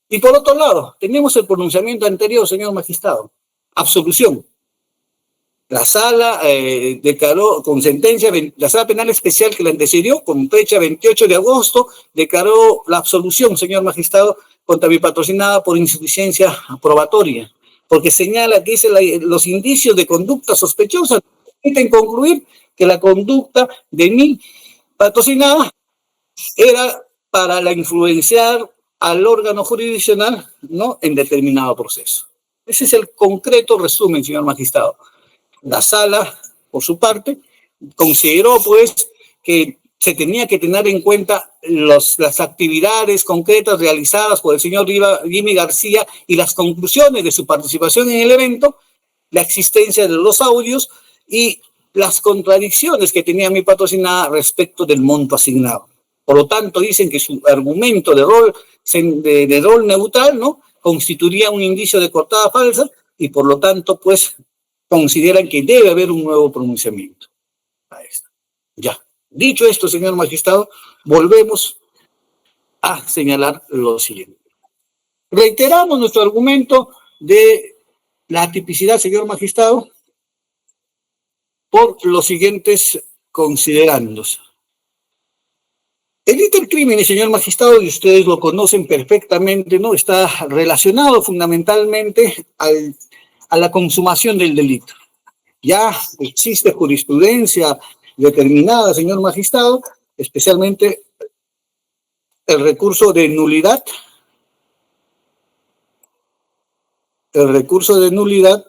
Y por otro lado, tenemos el pronunciamiento anterior, señor magistrado, absolución. La sala declaró con sentencia, la Sala Penal Especial que la antecedió, con fecha 28 de agosto, declaró la absolución, señor magistrado, contra mi patrocinada por insuficiencia probatoria, porque señala que los indicios de conducta sospechosa permiten concluir que la conducta de mi patrocinada era para la influenciar al órgano jurisdiccional, ¿no?, en determinado proceso. Ese es el concreto resumen, señor magistrado. La sala, por su parte, consideró, pues, que se tenía que tener en cuenta las actividades concretas realizadas por el señor Jimmy García y las conclusiones de su participación en el evento, la existencia de los audios y las contradicciones que tenía mi patrocinada respecto del monto asignado. Por lo tanto, dicen que su argumento de rol neutral, ¿no?, constituiría un indicio de coartada falsa y por lo tanto, pues, consideran que debe haber un nuevo pronunciamiento. Ahí está. Ya. Dicho esto, señor magistrado, volvemos a señalar lo siguiente. Reiteramos nuestro argumento de la atipicidad, señor magistrado, por los siguientes considerandos. El intercrimen, señor magistrado, y ustedes lo conocen perfectamente, ¿no?, está relacionado fundamentalmente a la consumación del delito. Ya existe jurisprudencia determinada, señor magistrado, especialmente el recurso de nulidad. El recurso de nulidad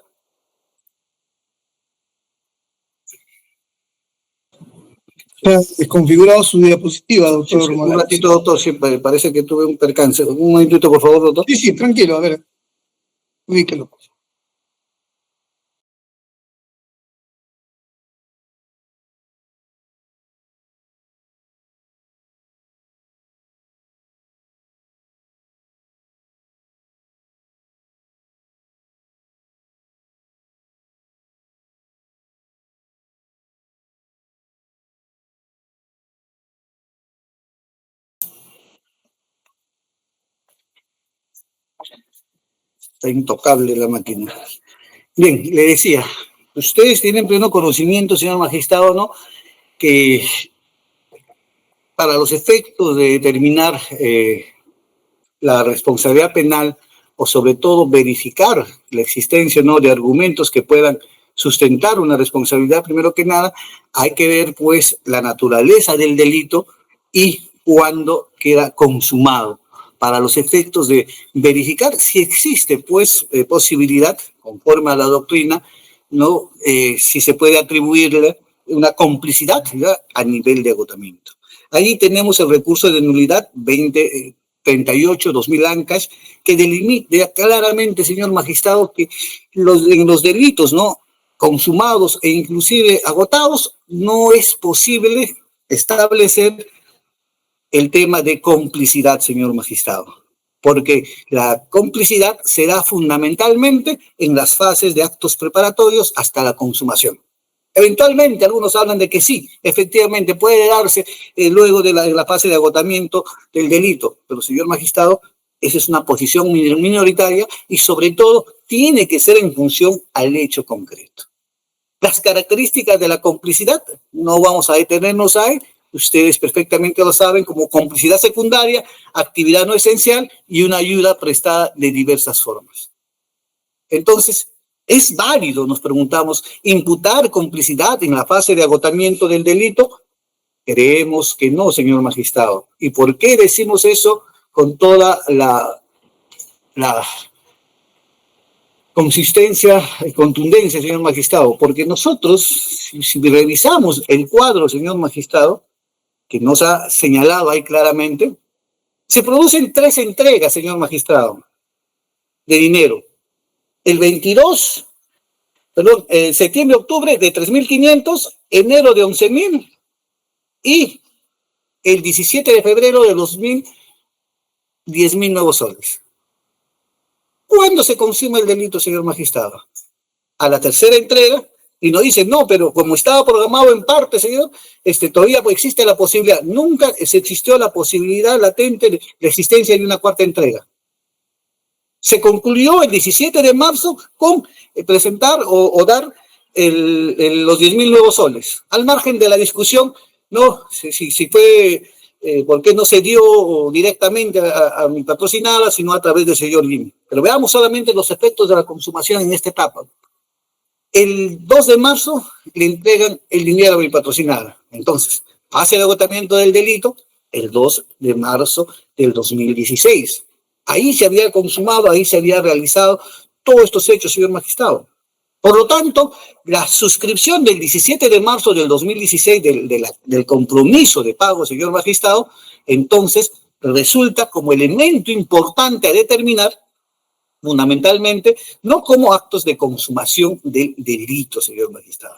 desconfigurado su diapositiva, doctor. Sí, un ratito, doctor, sí, parece que tuve un percance. Un momentito, por favor, doctor. Sí, tranquilo, a ver. Ubíquelo. Está intocable la máquina. Bien, le decía, ustedes tienen pleno conocimiento, señor magistrado, ¿no?, que para los efectos de determinar la responsabilidad penal o sobre todo verificar la existencia, ¿no?, de argumentos que puedan sustentar una responsabilidad, primero que nada, hay que ver, pues, la naturaleza del delito y cuándo queda consumado, para los efectos de verificar si existe, pues, posibilidad, conforme a la doctrina, ¿no?, si se puede atribuirle una complicidad, ¿ya?, a nivel de agotamiento. Ahí tenemos el recurso de nulidad 2038-2000 ANCAS, que delimita claramente, señor magistrado, que en los delitos, ¿no?, consumados e inclusive agotados, no es posible establecer el tema de complicidad, señor magistrado, porque la complicidad se da fundamentalmente en las fases de actos preparatorios hasta la consumación. Eventualmente algunos hablan de que sí, efectivamente puede darse luego de la fase de agotamiento del delito, pero señor magistrado, esa es una posición minoritaria y sobre todo tiene que ser en función al hecho concreto. Las características de la complicidad, no vamos a detenernos ahí, ustedes perfectamente lo saben, como complicidad secundaria, actividad no esencial y una ayuda prestada de diversas formas. Entonces, ¿es válido, nos preguntamos, imputar complicidad en la fase de agotamiento del delito? Creemos que no, señor magistrado. ¿Y por qué decimos eso con toda la consistencia y contundencia, señor magistrado? Porque nosotros, si revisamos el cuadro, señor magistrado, que nos ha señalado ahí claramente, se producen 3 entregas, señor magistrado, de dinero. El 22, septiembre-octubre de 3.500, enero de 11.000 y el 17 de febrero de 2.000, 10.000 nuevos soles. ¿Cuándo se consume el delito, señor magistrado? A la tercera entrega, y nos dicen, no, pero como estaba programado en parte, señor, todavía existe la posibilidad. Nunca se existió la posibilidad latente de la existencia de una cuarta entrega. Se concluyó el 17 de marzo con presentar o dar los 10.000 nuevos soles. Al margen de la discusión, no, si fue, por qué no se dio directamente a mi patrocinada, sino a través del señor Jimmy. Pero veamos solamente los efectos de la consumación en esta etapa. El 2 de marzo le entregan el dinero a mi patrocinada. Entonces, fase de agotamiento del delito, el 2 de marzo del 2016. Ahí se había consumado, ahí se había realizado todos estos hechos, señor magistrado. Por lo tanto, la suscripción del 17 de marzo del 2016 del compromiso de pago, señor magistrado, entonces resulta como elemento importante a determinar, fundamentalmente, no como actos de consumación del delito, señor magistrado.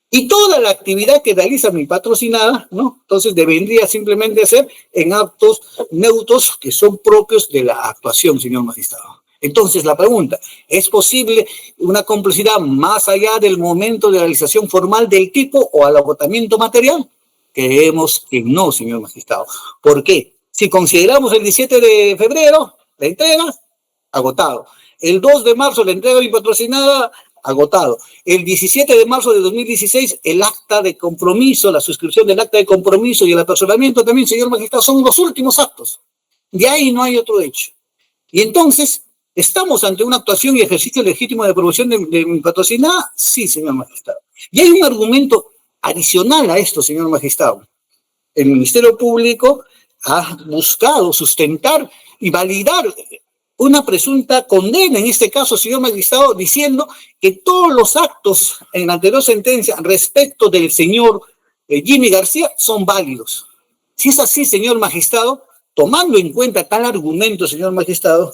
Y toda la actividad que realiza mi patrocinada, ¿no? Entonces debería simplemente ser en actos neutros que son propios de la actuación, señor magistrado. Entonces la pregunta, ¿es posible una complicidad más allá del momento de realización formal del tipo o al agotamiento material? Creemos que no, señor magistrado. ¿Por qué? Si consideramos el 17 de febrero, la entrega, agotado. El 2 de marzo, la entrega de mi patrocinada, agotado. El 17 de marzo de 2016, el acta de compromiso, la suscripción del acta de compromiso y el apersonamiento también, señor magistrado, son los últimos actos. De ahí no hay otro hecho. Y entonces, ¿estamos ante una actuación y ejercicio legítimo de aprobación de mi patrocinada? Sí, señor magistrado. Y hay un argumento adicional a esto, señor magistrado. El Ministerio Público ha buscado sustentar y validar una presunta condena, en este caso, señor magistrado, diciendo que todos los actos en la anterior sentencia respecto del señor Jimmy García son válidos. Si es así, señor magistrado, tomando en cuenta tal argumento, señor magistrado,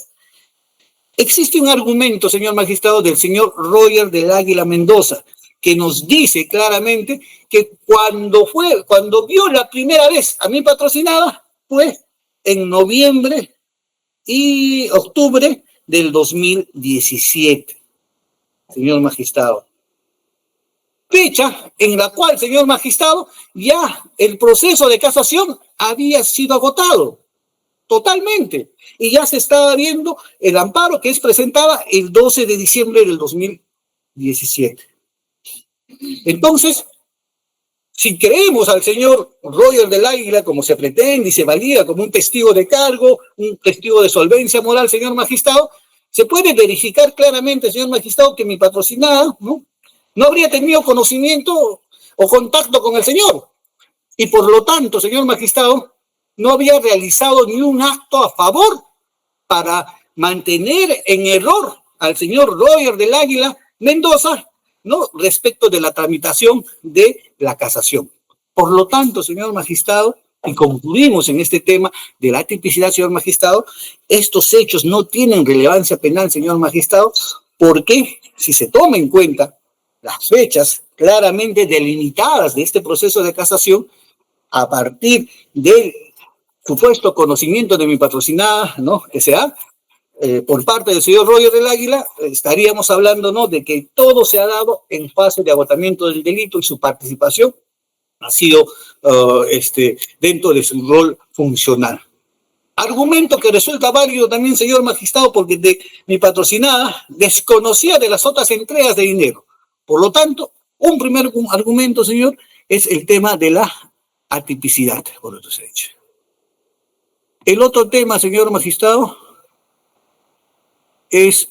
existe un argumento, señor magistrado, del señor Roger del Águila Mendoza, que nos dice claramente que cuando vio la primera vez a mi patrocinada fue en noviembre y octubre del 2017, señor magistrado. Fecha en la cual, señor magistrado, ya el proceso de casación había sido agotado totalmente y ya se estaba viendo el amparo que es presentada el 12 de diciembre del 2017. Entonces, si creemos al señor Roger del Águila como se pretende y se valida como un testigo de cargo, un testigo de solvencia moral, señor magistrado, se puede verificar claramente, señor magistrado, que mi patrocinada no habría tenido conocimiento o contacto con el señor. Y por lo tanto, señor magistrado, no había realizado ni un acto a favor para mantener en error al señor Roger del Águila Mendoza, ¿no?, respecto de la tramitación de la casación. Por lo tanto, señor magistrado, y concluimos en este tema de la tipicidad, señor magistrado, estos hechos no tienen relevancia penal, señor magistrado, porque si se toma en cuenta las fechas claramente delimitadas de este proceso de casación a partir del supuesto conocimiento de mi patrocinada, ¿no?, que se da por parte del señor Roger del Águila, estaríamos hablando, ¿no?, de que todo se ha dado en fase de agotamiento del delito y su participación ha sido dentro de su rol funcional. Argumento que resulta válido también, señor magistrado, porque mi patrocinada desconocía de las otras entregas de dinero. Por lo tanto, un primer argumento, señor, es el tema de la atipicidad por otros hechos. El otro tema, señor magistrado, es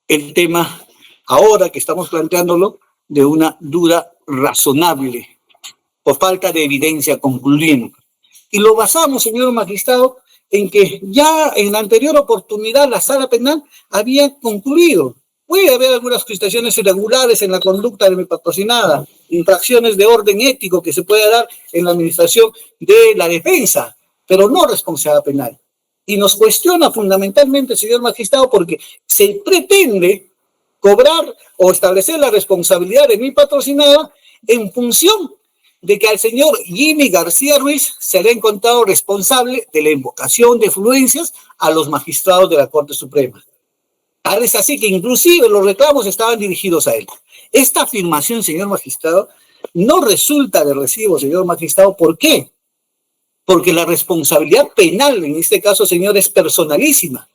el tema, ahora que estamos planteándolo, de una duda razonable por falta de evidencia concluyente. Y lo basamos, señor magistrado, en que ya en la anterior oportunidad la sala penal había concluido. Puede haber algunas prestaciones irregulares en la conducta de mi patrocinada, infracciones de orden ético que se pueda dar en la administración de la defensa, pero no responsabilidad penal. Y nos cuestiona fundamentalmente, señor magistrado, porque se pretende cobrar o establecer la responsabilidad de mi patrocinada en función de que al señor Jimmy García Ruiz se le ha encontrado responsable de la invocación de influencias a los magistrados de la Corte Suprema. Tal es así que inclusive los reclamos estaban dirigidos a él. Esta afirmación, señor magistrado, no resulta de recibo, señor magistrado. ¿Por qué? Porque la responsabilidad penal, en este caso, señor, es personalísima.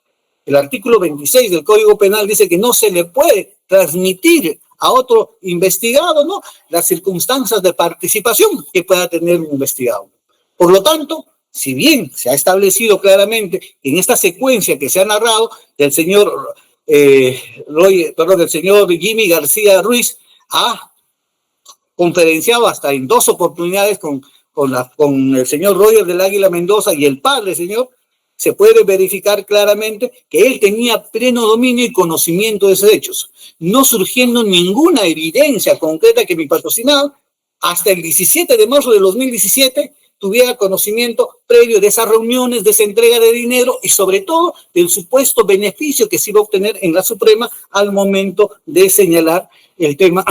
El artículo 26 del Código Penal dice que no se le puede transmitir a otro investigado, ¿no?, las circunstancias de participación que pueda tener un investigado. Por lo tanto, si bien se ha establecido claramente en esta secuencia que se ha narrado del señor del señor Jimmy García Ruiz, ha conferenciado hasta en 2 oportunidades con el señor Roger del Águila Mendoza y el padre, señor, se puede verificar claramente que él tenía pleno dominio y conocimiento de esos hechos, no surgiendo ninguna evidencia concreta que mi patrocinado, hasta el 17 de marzo de 2017, tuviera conocimiento previo de esas reuniones, de esa entrega de dinero y sobre todo del supuesto beneficio que se iba a obtener en la Suprema al momento de señalar el tema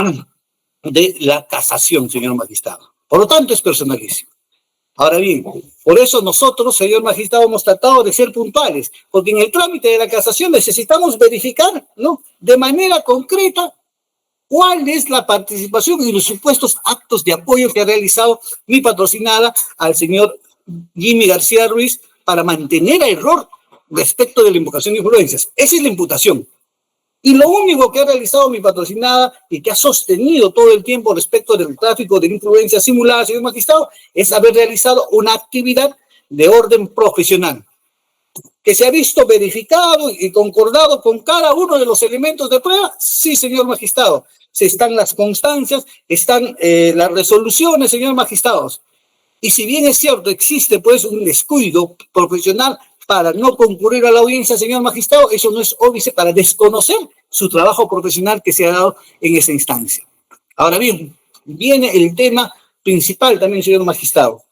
de la casación, señor magistrado. Por lo tanto, es personalísimo. Ahora bien, por eso nosotros, señor magistrado, hemos tratado de ser puntuales, porque en el trámite de la casación necesitamos verificar, ¿no?, de manera concreta cuál es la participación y los supuestos actos de apoyo que ha realizado mi patrocinada al señor Jimmy García Ruiz para mantener a error respecto de la invocación de influencias. Esa es la imputación. Y lo único que ha realizado mi patrocinada y que ha sostenido todo el tiempo respecto del tráfico de influencias simuladas, señor magistrado, es haber realizado una actividad de orden profesional, que se ha visto verificado y concordado con cada uno de los elementos de prueba. Sí, señor magistrado, están las constancias, están las resoluciones, señor magistrado. Y si bien es cierto, existe pues un descuido profesional para no concurrir a la audiencia, señor magistrado, eso no es óbice para desconocer su trabajo profesional que se ha dado en esa instancia. Ahora bien, viene el tema principal también, señor magistrado.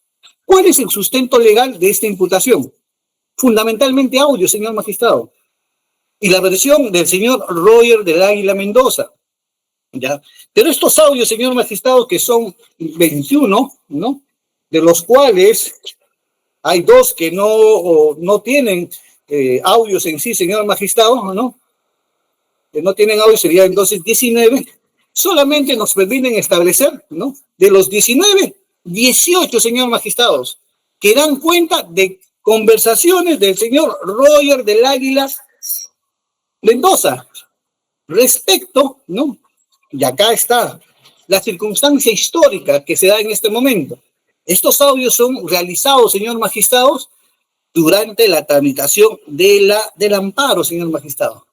¿Cuál es el sustento legal de esta imputación? Fundamentalmente audio, señor magistrado. Y la versión del señor Roger del Águila Mendoza. ¿Ya? Pero estos audios, señor magistrado, que son 21, ¿no?, de los cuales hay 2 que no tienen audios en sí, señor magistrado, ¿no?, que no tienen audio, sería entonces 19, solamente nos permiten establecer, ¿no?, de los 19, 18, señor magistrados, que dan cuenta de conversaciones del señor Roger del Águila Mendoza respecto, ¿no?, y acá está la circunstancia histórica que se da en este momento. Estos audios son realizados, señor magistrado, durante la tramitación del amparo, señor magistrado.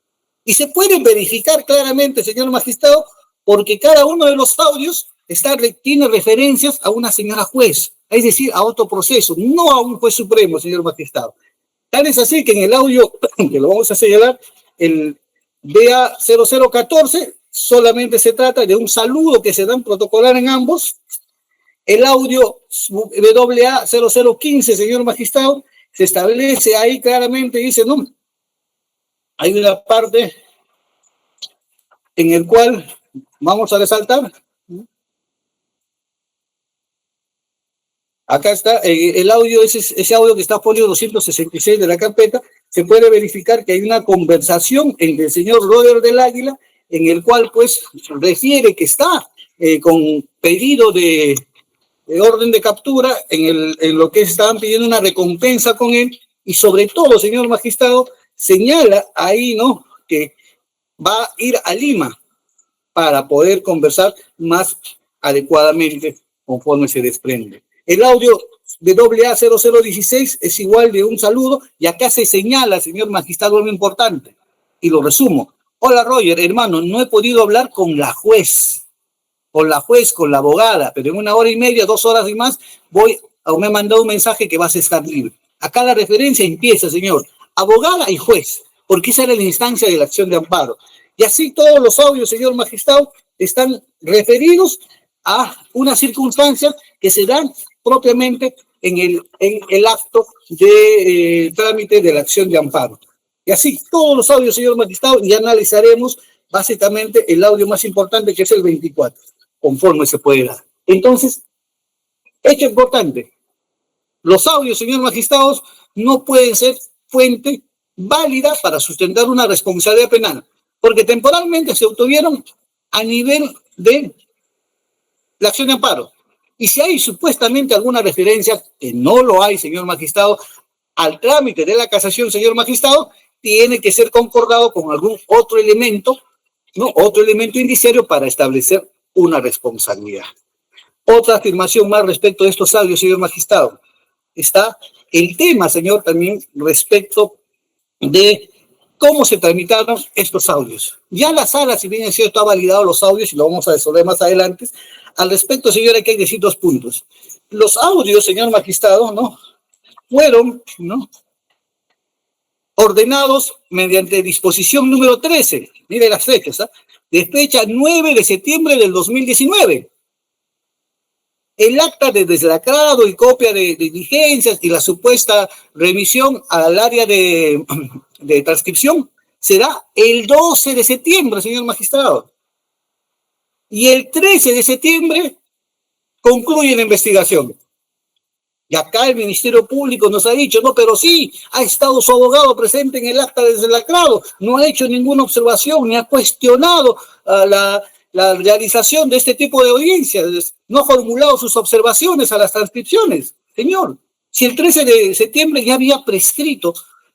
Y se puede verificar claramente, señor magistrado, porque cada uno de los audios tiene referencias a una señora juez, es decir, a otro proceso, no a un juez supremo, señor magistrado. Tal es así que en el audio, que lo vamos a señalar, el DA 0014, solamente se trata de un saludo que se dan protocolar en ambos. El audio WA 0015, señor magistrado, se establece ahí claramente, dice, no, hay una parte en el cual Vamos a resaltar. Acá está el audio, ese audio que está folio 266 de la carpeta. Se puede verificar que hay una conversación entre el señor Roger del Águila, en el cual pues refiere que está con pedido de orden de captura en lo que estaban pidiendo una recompensa con él, y sobre todo, señor magistrado, señala ahí, ¿no?, que va a ir a Lima para poder conversar más adecuadamente conforme se desprende. El audio de AA0016 es igual de un saludo, y acá se señala, señor magistrado, algo importante, y lo resumo. Hola Roger, hermano, no he podido hablar con la juez, con la abogada, pero en 1 hora y media, 2 horas y más, me ha mandado un mensaje que vas a estar libre. Acá la referencia empieza, señor, abogada y juez, porque esa era la instancia de la acción de amparo. Y así todos los audios, señor magistrado, están referidos a unas circunstancias que se dan propiamente en el acto de trámite de la acción de amparo. Y así todos los audios, señor magistrado, y analizaremos básicamente el audio más importante, que es el 24, conforme se puede dar. Entonces, hecho importante, los audios, señor magistrado, no pueden ser fuente válida para sustentar una responsabilidad penal, porque temporalmente se obtuvieron a nivel de la acción de amparo. Y si hay supuestamente alguna referencia, que no lo hay, señor magistrado, al trámite de la casación, señor magistrado, tiene que ser concordado con algún otro elemento, ¿no?, otro elemento indiciario para establecer una responsabilidad. Otra afirmación más respecto de estos audios, señor magistrado. Está el tema, señor, también respecto de cómo se tramitaron estos audios. Ya la sala, si bien es cierto, ha validado los audios, y lo vamos a resolver más adelante. Al respecto, señor, hay que decir 2 puntos. Los audios, señor magistrado, ¿no?, fueron, ¿no?, ordenados mediante disposición número 13, mire las fechas, ¿eh?, de fecha 9 de septiembre del 2019. El acta de deslacrado y copia de diligencias y la supuesta remisión al área de transcripción será el 12 de septiembre, señor magistrado. Y el 13 de septiembre concluye la investigación. Y acá el Ministerio Público nos ha dicho, no, pero sí, ha estado su abogado presente en el acta de deslacrado, no ha hecho ninguna observación, ni ha cuestionado la realización de este tipo de audiencias, no ha formulado sus observaciones a las transcripciones. Señor, si el 13 de septiembre ya había prescrito,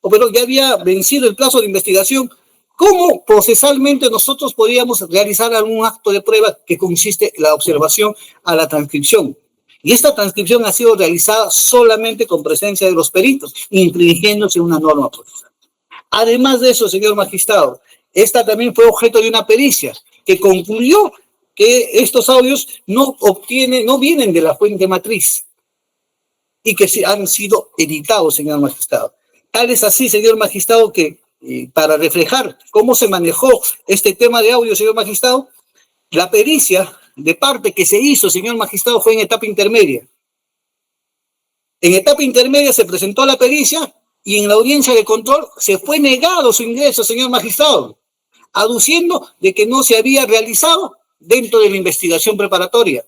pero ya había vencido el plazo de investigación, ¿cómo procesalmente nosotros podíamos realizar algún acto de prueba que consiste en la observación a la transcripción? Y esta transcripción ha sido realizada solamente con presencia de los peritos, infringiéndose una norma procesal. Además de eso, señor magistrado, esta también fue objeto de una pericia que concluyó que estos audios no vienen de la fuente matriz y que han sido editados, señor magistrado. Tal es así, señor magistrado, que para reflejar cómo se manejó este tema de audio, señor magistrado, la pericia de parte que se hizo, señor magistrado, fue en etapa intermedia. En etapa intermedia se presentó la pericia y en la audiencia de control se fue negado su ingreso, señor magistrado, aduciendo de que no se había realizado dentro de la investigación preparatoria.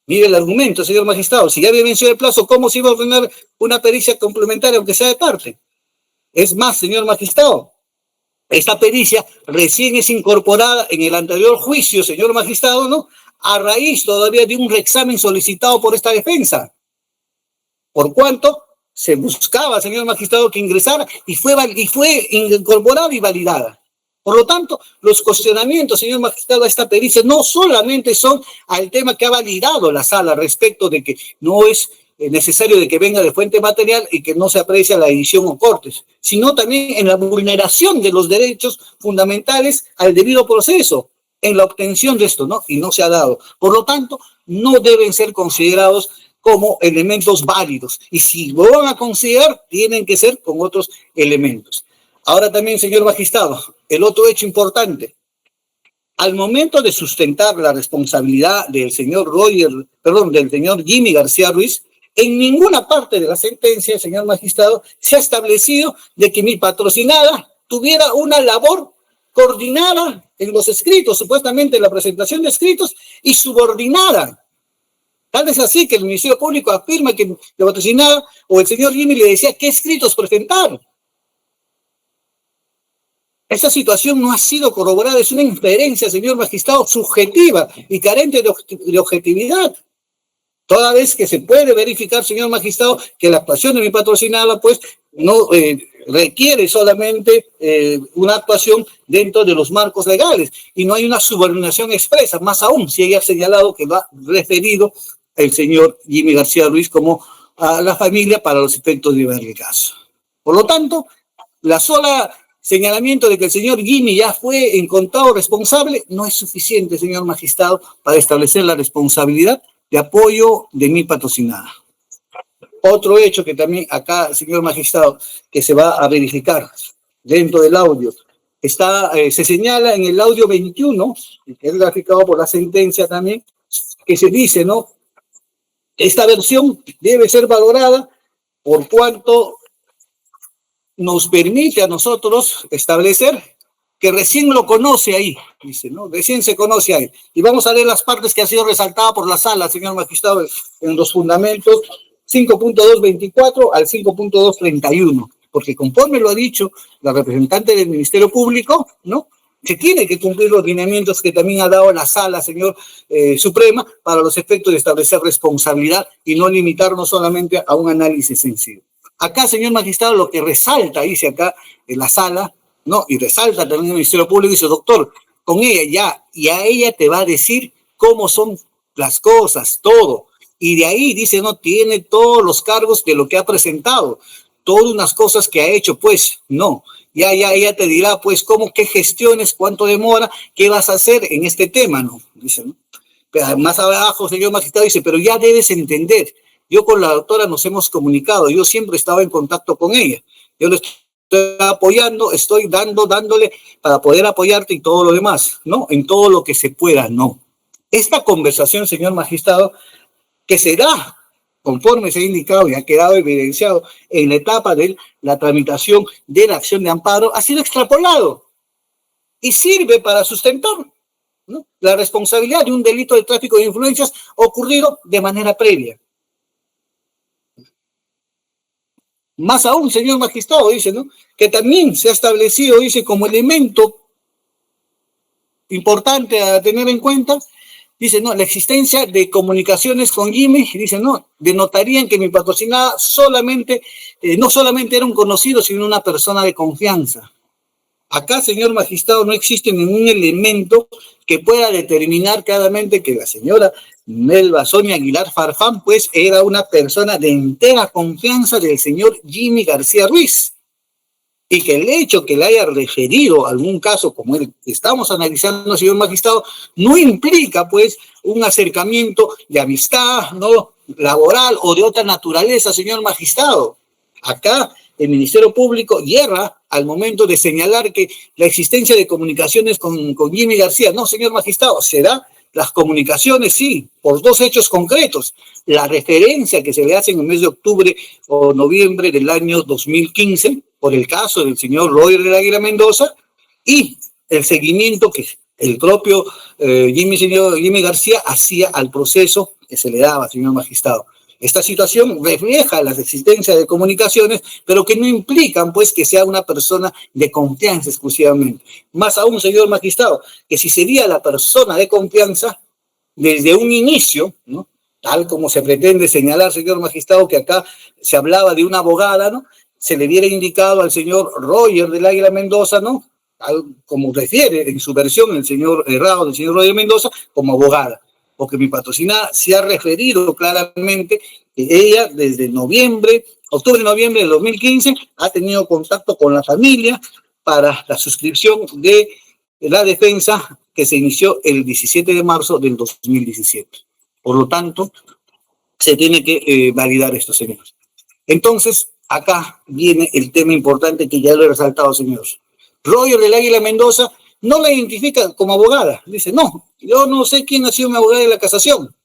Mire el argumento, señor magistrado, si ya había vencido el plazo, ¿cómo se iba a ordenar una pericia complementaria, aunque sea de parte? Es más, señor magistrado, esta pericia recién es incorporada en el anterior juicio, señor magistrado, ¿no?, a raíz todavía de un reexamen solicitado por esta defensa. Por cuanto se buscaba, señor magistrado, que ingresara y fue incorporada y validada. Por lo tanto, los cuestionamientos, señor magistrado, a esta pericia no solamente son al tema que ha validado la sala respecto de que no es necesario de que venga de fuente material y que no se aprecia la edición o cortes, sino también en la vulneración de los derechos fundamentales al debido proceso, en la obtención de esto, ¿no? Y no se ha dado. Por lo tanto, no deben ser considerados como elementos válidos. Y si lo van a considerar, tienen que ser con otros elementos. Ahora también, señor magistrado, el otro hecho importante. Al momento de sustentar la responsabilidad del señor del señor Jimmy García Ruiz, en ninguna parte de la sentencia, señor magistrado, se ha establecido de que mi patrocinada tuviera una labor coordinada en los escritos, supuestamente en la presentación de escritos, y subordinada. Tal es así que el Ministerio Público afirma que la patrocinada o el señor Jimmy le decía qué escritos presentar. Esa situación no ha sido corroborada, es una inferencia, señor magistrado, subjetiva y carente de objetividad. Toda vez que se puede verificar, señor magistrado, que la actuación de mi patrocinada, pues, no requiere solamente una actuación dentro de los marcos legales y no hay una subordinación expresa, más aún si ella ha señalado que lo ha referido el señor Jimmy García Ruiz como a la familia para los efectos de ver el caso. Por lo tanto, la sola señalamiento de que el señor Jimmy ya fue encontrado responsable no es suficiente, señor magistrado, para establecer la responsabilidad de apoyo de mi patrocinada. Otro hecho que también acá, señor magistrado, que se va a verificar dentro del audio, se señala en el audio 21, que es graficado por la sentencia también, que se dice, ¿no? Esta versión debe ser valorada por cuanto nos permite a nosotros establecer que recién lo conoce ahí, dice, ¿no? Recién se conoce ahí. Y vamos a ver las partes que ha sido resaltada por la sala, señor magistrado, en los fundamentos 5.224 al 5.231, porque conforme lo ha dicho la representante del Ministerio Público, ¿no? Se tiene que cumplir los lineamientos que también ha dado la sala, señor Suprema, para los efectos de establecer responsabilidad y no limitarnos solamente a un análisis sencillo. Acá, señor magistrado, lo que resalta, dice acá en la sala, ¿no? Y resalta también el Ministerio Público, dice, doctor, con ella ya, y a ella te va a decir cómo son las cosas, todo. Y de ahí, dice, no, tiene todos los cargos de lo que ha presentado, todas unas cosas que ha hecho, pues, no. Ya ella te dirá, pues, cómo, qué gestiones, cuánto demora, qué vas a hacer en este tema, ¿no? Dice, ¿no? Pero más abajo, señor magistrado, dice, pero ya debes entender, yo con la doctora nos hemos comunicado, yo siempre estaba en contacto con ella, yo le estoy apoyando, estoy dándole para poder apoyarte y todo lo demás, ¿no? En todo lo que se pueda, no. Esta conversación, señor magistrado, que se da conforme se ha indicado y ha quedado evidenciado en la etapa de la tramitación de la acción de amparo, ha sido extrapolado y sirve para sustentar, ¿no?, la responsabilidad de un delito de tráfico de influencias ocurrido de manera previa. Más aún, señor magistrado, dice, ¿no?, que también se ha establecido, dice, como elemento importante a tener en cuenta, dice, no, la existencia de comunicaciones con Jimmy, dice, no, denotarían que mi patrocinada solamente, no solamente era un conocido, sino una persona de confianza. Acá, señor magistrado, no existe ningún elemento que pueda determinar claramente que la señora Melba Sonia Aguilar Farfán, pues, era una persona de entera confianza del señor Jimmy García Ruiz. Y que el hecho que le haya referido a algún caso como el que estamos analizando, señor magistrado, no implica, pues, un acercamiento de amistad, ¿no?, laboral o de otra naturaleza, señor magistrado. Acá el Ministerio Público hierra al momento de señalar que la existencia de comunicaciones con Jimmy García. No, señor magistrado, será las comunicaciones, sí, por dos hechos concretos. La referencia que se le hace en el mes de octubre o noviembre del año 2015, por el caso del señor Roger del Águila Mendoza, y el seguimiento que el propio Jimmy García hacía al proceso que se le daba, señor magistrado. Esta situación refleja la existencia de comunicaciones, pero que no implican, pues, que sea una persona de confianza exclusivamente. Más aún, señor magistrado, que si sería la persona de confianza, desde un inicio, ¿no?, tal como se pretende señalar, señor magistrado, que acá se hablaba de una abogada, ¿no?, se le hubiera indicado al señor Roger del Águila Mendoza, ¿no?, como refiere en su versión el señor Errado del señor Roger Mendoza, como abogada, porque mi patrocinada se ha referido claramente que ella desde octubre-noviembre del 2015 ha tenido contacto con la familia para la suscripción de la defensa que se inició el 17 de marzo del 2017. Por lo tanto, se tiene que validar esto, señores. Entonces, acá viene el tema importante que ya lo he resaltado, señores. Roger del Águila Mendoza no la identifica como abogada. Dice, no, yo no sé quién ha sido mi abogada de la casación.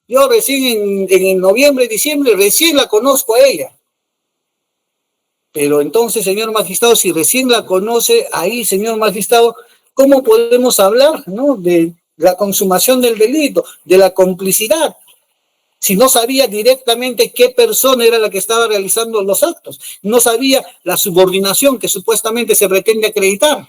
Yo recién en noviembre, diciembre, recién la conozco a ella. Pero entonces, señor magistrado, si recién la conoce ahí, señor magistrado, ¿cómo podemos hablar, ¿no?, de la consumación del delito, de la complicidad, si no sabía directamente qué persona era la que estaba realizando los actos? No sabía la subordinación que supuestamente se pretende acreditar.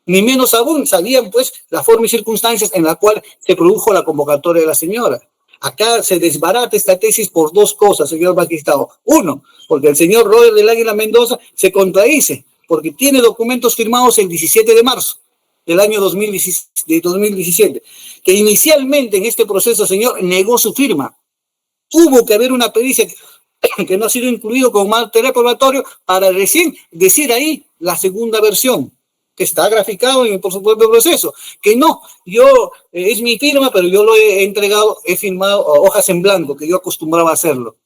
Ni menos aún sabían, pues, la forma y circunstancias en la cual se produjo la convocatoria de la señora. Acá se desbarata esta tesis por dos cosas, señor magistrado. Uno, porque el señor Roger del Águila Mendoza se contradice, porque tiene documentos firmados el 17 de marzo del año 2017, que inicialmente en este proceso, señor, negó su firma. Tuvo que haber una pericia que no ha sido incluido como material probatorio para recién decir ahí la segunda versión, que está graficado por su propio proceso, que no, es mi firma, pero yo lo he entregado, he firmado hojas en blanco, que yo acostumbraba a hacerlo.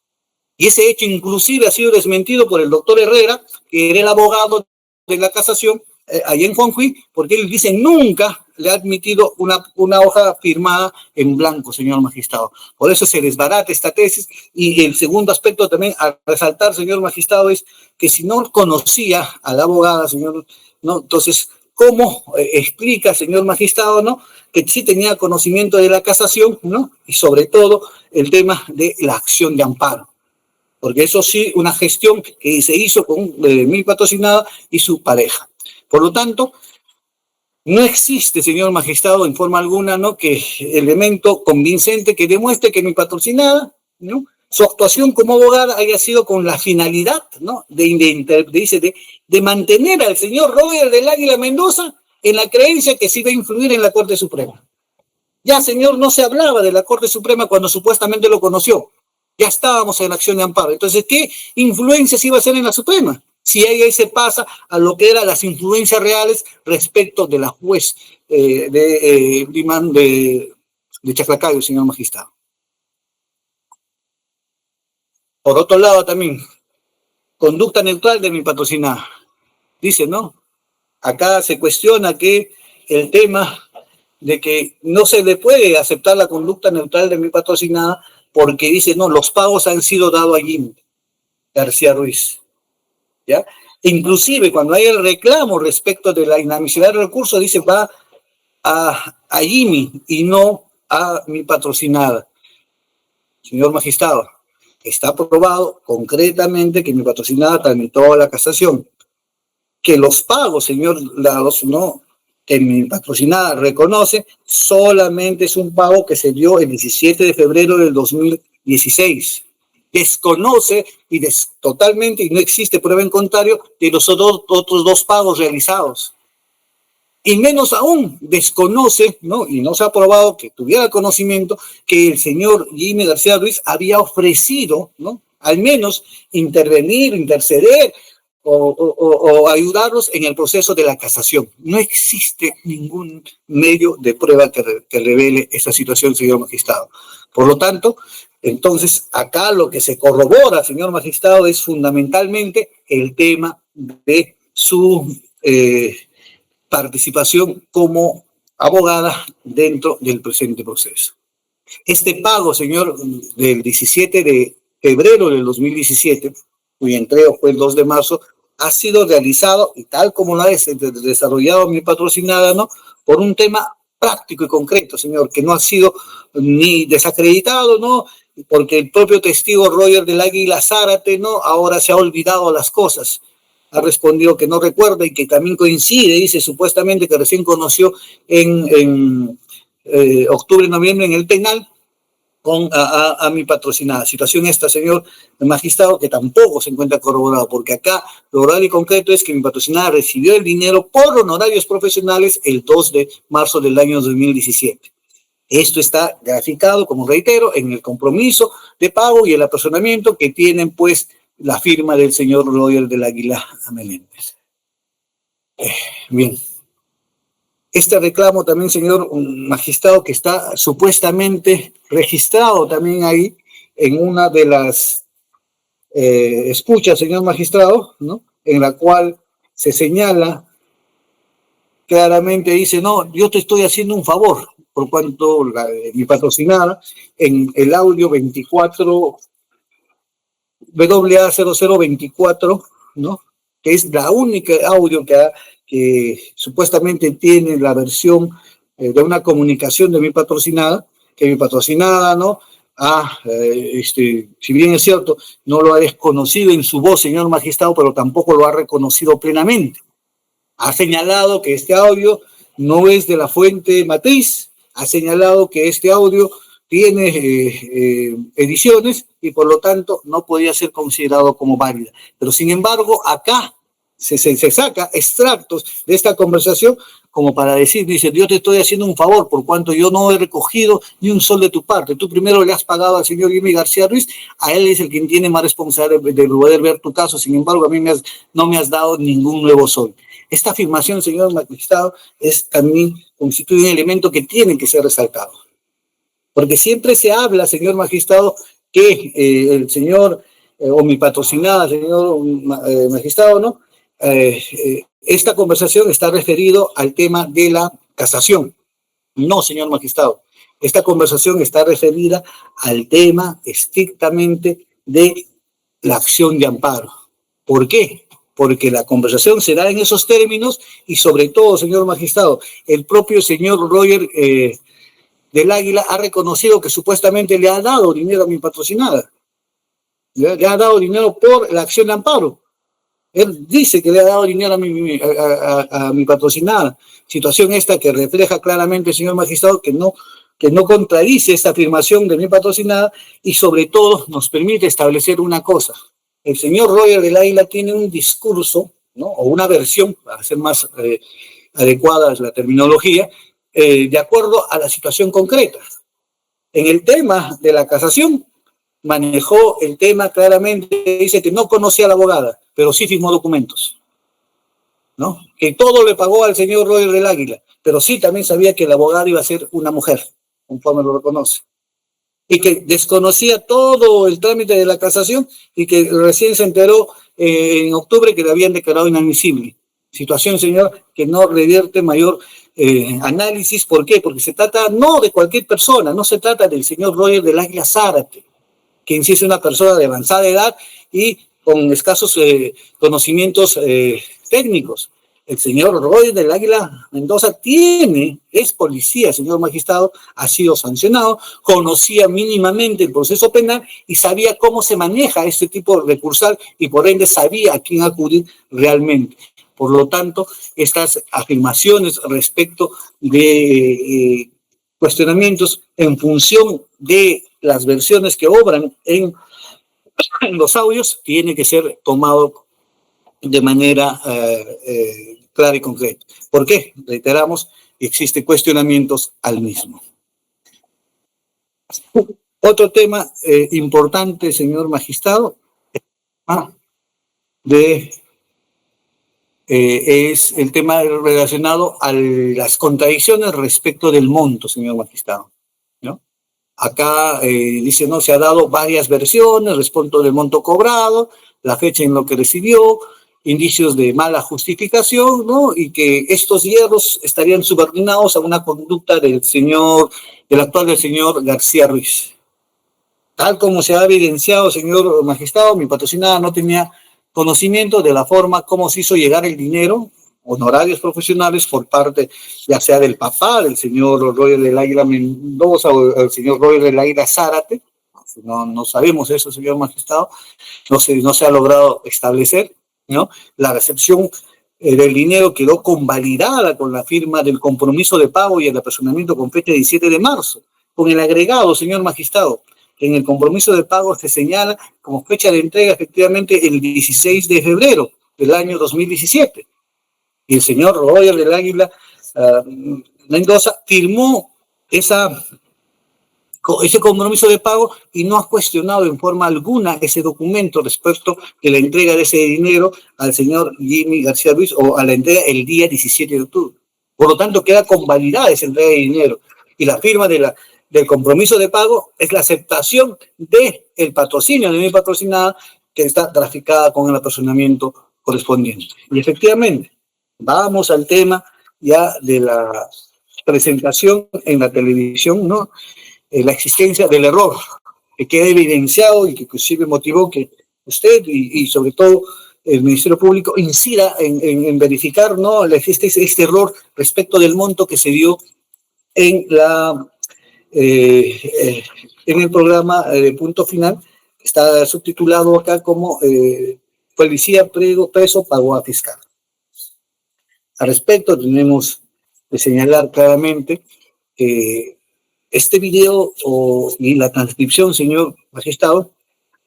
Y ese hecho inclusive ha sido desmentido por el doctor Herrera, que era el abogado de la casación, allá en Juanjuy, porque él dice nunca le ha admitido una hoja firmada en blanco, señor magistrado. Por eso se desbarata esta tesis. Y el segundo aspecto también a resaltar, señor magistrado, es que si no conocía a la abogada, señor, ¿no? Entonces, ¿cómo explica, señor magistrado, ¿no?, que sí tenía conocimiento de la casación, ¿no?, y sobre todo el tema de la acción de amparo? Porque eso sí, una gestión que se hizo con mi patrocinada y su pareja. Por lo tanto, no existe, señor magistrado, en forma alguna, ¿no?, que elemento convincente que demuestre que mi patrocinada, ¿no?, su actuación como abogada haya sido con la finalidad, ¿no?, de mantener al señor Roger del Águila Mendoza en la creencia que se iba a influir en la Corte Suprema. Ya, señor, no se hablaba de la Corte Suprema cuando supuestamente lo conoció. Ya estábamos en la acción de amparo. Entonces, ¿qué influencia se iba a hacer en la Suprema? Si ahí se pasa a lo que eran las influencias reales respecto de la juez de Chaclacayo, señor magistrado. Por otro lado también, conducta neutral de mi patrocinada. Dice, ¿no? Acá se cuestiona que el tema de que no se le puede aceptar la conducta neutral de mi patrocinada porque dice, no, los pagos han sido dados a Jimmy García Ruiz, ¿ya? Inclusive cuando hay el reclamo respecto de la inadmisibilidad del recurso, dice, va a Jimmy y no a mi patrocinada. Señor magistrado, está probado concretamente que mi patrocinada tramitó a la casación, que los pagos, señor Lados, no, que mi patrocinada reconoce, solamente es un pago que se dio el 17 de febrero del 2016. Desconoce totalmente, y no existe prueba en contrario, de los otros dos pagos realizados. Y menos aún desconoce, ¿no?, y no se ha probado que tuviera conocimiento que el señor Jimmy García Ruiz había ofrecido, ¿no?, al menos intervenir, interceder o ayudarlos en el proceso de la casación. No existe ningún medio de prueba que revele esa situación, señor magistrado. Por lo tanto, entonces, acá lo que se corrobora, señor magistrado, es fundamentalmente el tema de su participación como abogada dentro del presente proceso. Este pago, señor, del 17 de febrero del 2017, cuyo entrega fue el 2 de marzo, ha sido realizado, y tal como lo ha desarrollado mi patrocinada, ¿no?, por un tema práctico y concreto, señor, que no ha sido ni desacreditado, ¿no?, porque el propio testigo Roger del Águila Zárate, ¿no?, ahora se ha olvidado las cosas. Ha respondido que no recuerda y que también coincide, dice supuestamente que recién conoció en octubre, noviembre en el penal con a mi patrocinada. Situación esta, señor magistrado, que tampoco se encuentra corroborado, porque acá lo oral y concreto es que mi patrocinada recibió el dinero por honorarios profesionales el 2 de marzo del año 2017. Esto está graficado, como reitero, en el compromiso de pago y el apersonamiento que tienen, pues, la firma del señor Roger del Águila Meléndez. Bien. Este reclamo también, señor magistrado, que está supuestamente registrado también ahí en una de las escuchas, señor magistrado, ¿no?, en la cual se señala claramente, dice, no, yo te estoy haciendo un favor, por cuanto mi patrocinada, en el audio 24, WA0024, ¿no?, que es la única audio que supuestamente tiene la versión de una comunicación de mi patrocinada, que mi patrocinada, ¿no? Si bien es cierto, no lo ha desconocido en su voz, señor magistrado, pero tampoco lo ha reconocido plenamente. Ha señalado que este audio no es de la fuente matriz, ha señalado que este audio tiene ediciones y por lo tanto no podía ser considerado como válida. Pero sin embargo, acá se saca extractos de esta conversación como para decir, dice, yo te estoy haciendo un favor por cuanto yo no he recogido ni un sol de tu parte. Tú primero le has pagado al señor Jimmy García Ruiz, a él es el quien tiene más responsabilidad de poder ver tu caso, sin embargo a mí no me has dado ningún nuevo sol. Esta afirmación, señor magistrado, también constituye un elemento que tiene que ser resaltado. Porque siempre se habla, señor magistrado, que el señor, o mi patrocinada, señor magistrado, ¿no? Esta conversación está referido al tema de la casación. No, señor magistrado. Esta conversación está referida al tema estrictamente de la acción de amparo. ¿Por qué? Porque la conversación se da en esos términos y sobre todo, señor magistrado, el propio señor Roger del Águila ha reconocido que supuestamente le ha dado dinero a mi patrocinada. Le ha dado dinero por la acción de amparo. Él dice que le ha dado dinero a mi patrocinada. Situación esta que refleja claramente, señor magistrado, que no contradice esta afirmación de mi patrocinada y sobre todo nos permite establecer una cosa. El señor Roger del Águila tiene un discurso, ¿no? O una versión, para ser más adecuada la terminología, de acuerdo a la situación concreta. En el tema de la casación, manejó el tema claramente, dice que no conocía a la abogada, pero sí firmó documentos, ¿no? Que todo le pagó al señor Roger del Águila, pero sí también sabía que la abogada iba a ser una mujer, conforme lo reconoce, y que desconocía todo el trámite de la casación y que recién se enteró en octubre que le habían declarado inadmisible. Situación, señor, que no revierte mayor análisis. ¿Por qué? Porque se trata no de cualquier persona, no se trata del señor Roger del Águila Zárate, quien sí es una persona de avanzada edad y con escasos conocimientos técnicos. El señor Roger del Águila Mendoza es policía, señor magistrado, ha sido sancionado, conocía mínimamente el proceso penal y sabía cómo se maneja este tipo de recursal y por ende sabía a quién acudir realmente. Por lo tanto, estas afirmaciones respecto de cuestionamientos en función de las versiones que obran en los audios tiene que ser tomado de manera clara y concreta. ¿Por qué? Reiteramos, existen cuestionamientos al mismo. Otro tema importante, señor magistrado, es el tema relacionado a las contradicciones respecto del monto, señor magistrado, ¿no? Acá dice, no, se ha dado varias versiones respecto del monto cobrado, la fecha en lo que recibió, indicios de mala justificación, ¿no? Y que estos hierros estarían subordinados a una conducta del actual señor García Ruiz. Tal como se ha evidenciado, señor magistrado, mi patrocinada no tenía conocimiento de la forma como se hizo llegar el dinero, honorarios profesionales por parte ya sea del papá, del señor Roger del Águila Mendoza o el señor Roger del Águila Zárate. No sabemos eso, señor magistrado, no se ha logrado establecer, ¿no? La recepción del dinero quedó convalidada con la firma del compromiso de pago y el apersonamiento con fecha 17 de marzo, con el agregado, señor magistrado, que en el compromiso de pago se señala como fecha de entrega efectivamente el 16 de febrero del año 2017. Y el señor Roger del Águila Mendoza firmó ese compromiso de pago y no ha cuestionado en forma alguna ese documento respecto de la entrega de ese dinero al señor Jimmy García Ruiz o a la entrega el día 17 de octubre. Por lo tanto, queda convalidada esa entrega de dinero y la firma del compromiso de pago es la aceptación del patrocinio de mi patrocinada que está graficada con el apersonamiento correspondiente. Y efectivamente, vamos al tema ya de la presentación en la televisión, ¿no? La existencia del error que queda evidenciado y que inclusive motivó que usted y sobre todo el Ministerio Público incida en verificar, ¿no?, este error respecto del monto que se dio en en el programa de Punto Final, que está subtitulado acá como Policía Preso pagó a Fiscal. Al respecto, tenemos que señalar claramente que este video y la transcripción, señor magistrado,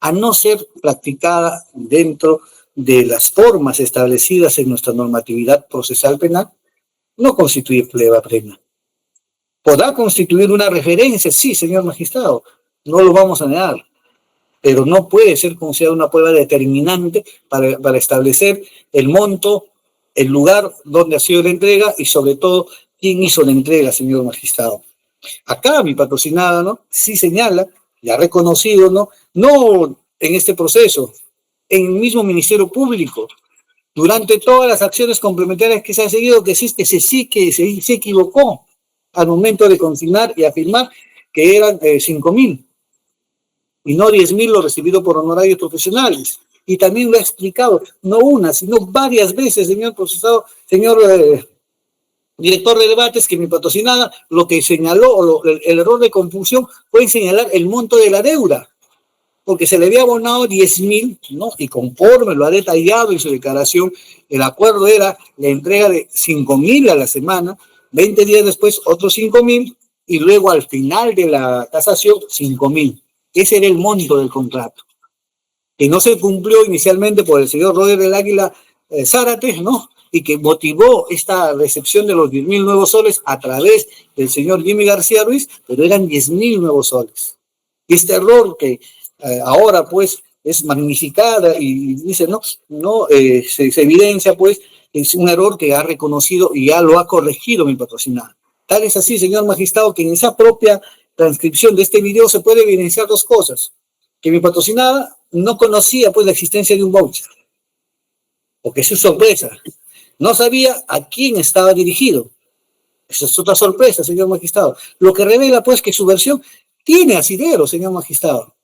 a no ser practicada dentro de las formas establecidas en nuestra normatividad procesal penal, no constituye prueba plena. ¿Podrá constituir una referencia? Sí, señor magistrado, no lo vamos a negar, pero no puede ser considerada una prueba determinante para establecer el monto, el lugar donde ha sido la entrega y sobre todo quién hizo la entrega, señor magistrado. Acá mi patrocinada, ¿no?, sí señala y ha reconocido, no en este proceso, en el mismo Ministerio Público, durante todas las acciones complementarias que se han seguido, que existe, se equivocó al momento de consignar y afirmar que eran 5.000 y no 10.000 lo recibido por honorarios profesionales. Y también lo ha explicado, no una, sino varias veces, señor procesado, señor director de debates, que mi patrocinada lo que señaló, el error de confusión fue en señalar el monto de la deuda, porque se le había abonado 10.000, ¿no? Y conforme lo ha detallado en su declaración, el acuerdo era la entrega de 5.000 a la semana, 20 días después otros 5.000, y luego al final de la tasación 5.000. Ese era el monto del contrato, que no se cumplió inicialmente por el señor Roder del Águila Zárate, ¿no?, y que motivó esta recepción de los 10.000 nuevos soles a través del señor Jimmy García Ruiz, pero eran 10.000 nuevos soles. Y este error que ahora pues es magnificada y dice, se evidencia pues, es un error que ha reconocido y ya lo ha corregido mi patrocinada. Tal es así, señor magistrado, que en esa propia transcripción de este video se puede evidenciar dos cosas: que mi patrocinada no conocía pues la existencia de un voucher, porque es su sorpresa, no sabía a quién estaba dirigido. Esa es otra sorpresa, señor magistrado. Lo que revela pues que su versión tiene asidero, señor magistrado.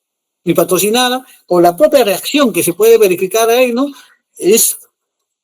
Mi patrocinada, con la propia reacción que se puede verificar ahí, ¿no?, es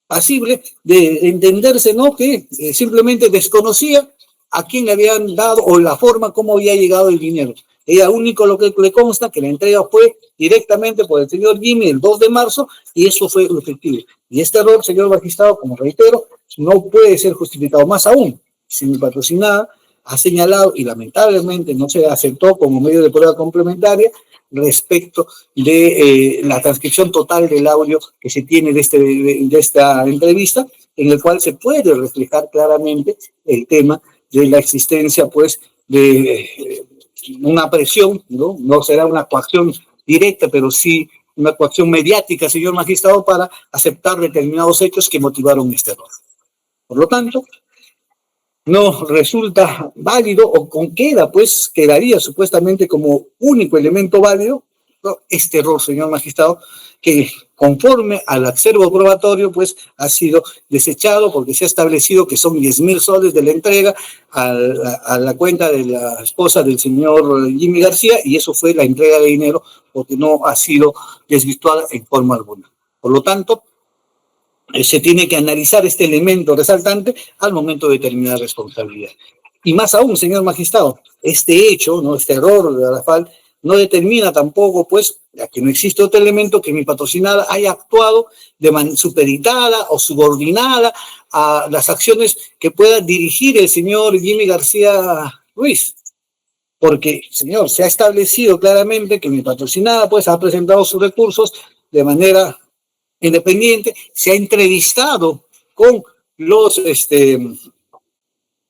pasible de entenderse, ¿no?, que simplemente desconocía a quién le habían dado o la forma como había llegado el dinero. Ella único lo que le consta que la entrega fue directamente por el señor Jimmy el 2 de marzo y eso fue lo efectivo. Y este error, señor magistrado, como reitero, no puede ser justificado. Más aún, si mi patrocinada ha señalado y lamentablemente no se aceptó como medio de prueba complementaria respecto de la transcripción total del audio que se tiene de esta entrevista, en el cual se puede reflejar claramente el tema de la existencia, pues, de una presión, no será una coacción directa, pero sí una coacción mediática, señor magistrado, para aceptar determinados hechos que motivaron este error. Por lo tanto, no resulta válido o quedaría supuestamente como único elemento válido, ¿no?, este error, señor magistrado, que conforme al acervo probatorio pues ha sido desechado porque se ha establecido que son 10.000 soles de la entrega a la cuenta de la esposa del señor Jimmy García, y eso fue la entrega de dinero porque no ha sido desvirtuada en forma alguna. Por lo tanto, se tiene que analizar este elemento resaltante al momento de determinar responsabilidad. Y más aún, señor magistrado, este hecho, ¿no?, este error de Arrafal, no determina tampoco, pues, ya que no existe otro elemento, que mi patrocinada haya actuado de manera supeditada o subordinada a las acciones que pueda dirigir el señor Jimmy García Ruiz. Porque, señor, se ha establecido claramente que mi patrocinada, pues, ha presentado sus recursos de manera independiente, se ha entrevistado con los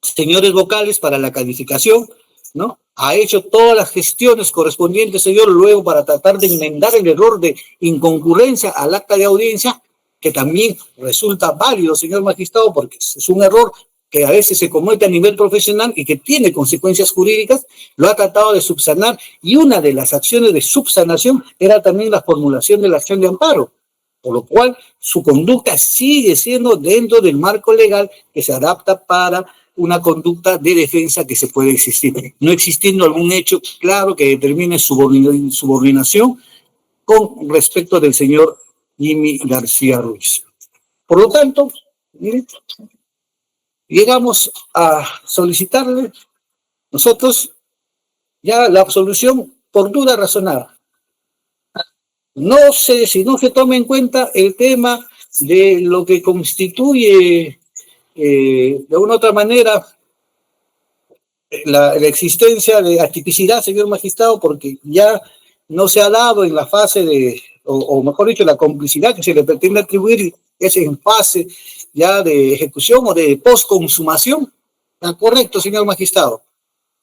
señores vocales para la calificación, ¿no? Ha hecho todas las gestiones correspondientes, señor, luego para tratar de enmendar el error de inconcurrencia al acta de audiencia, que también resulta válido, señor magistrado, porque es un error que a veces se comete a nivel profesional y que tiene consecuencias jurídicas, lo ha tratado de subsanar, y una de las acciones de subsanación era también la formulación de la acción de amparo, por lo cual su conducta sigue siendo dentro del marco legal que se adapta para una conducta de defensa que se puede existir, no existiendo algún hecho claro que determine subordinación con respecto del señor Jimmy García Ruiz. Por lo tanto, miren, llegamos a solicitarle nosotros ya la absolución por duda razonada. No sé si no se toma en cuenta el tema de lo que constituye de una u otra manera la existencia de atipicidad, señor magistrado, porque ya no se ha dado en la fase de, o mejor dicho, la complicidad que se le pretende atribuir es en fase ya de ejecución o de postconsumación. ¿Está correcto, señor magistrado?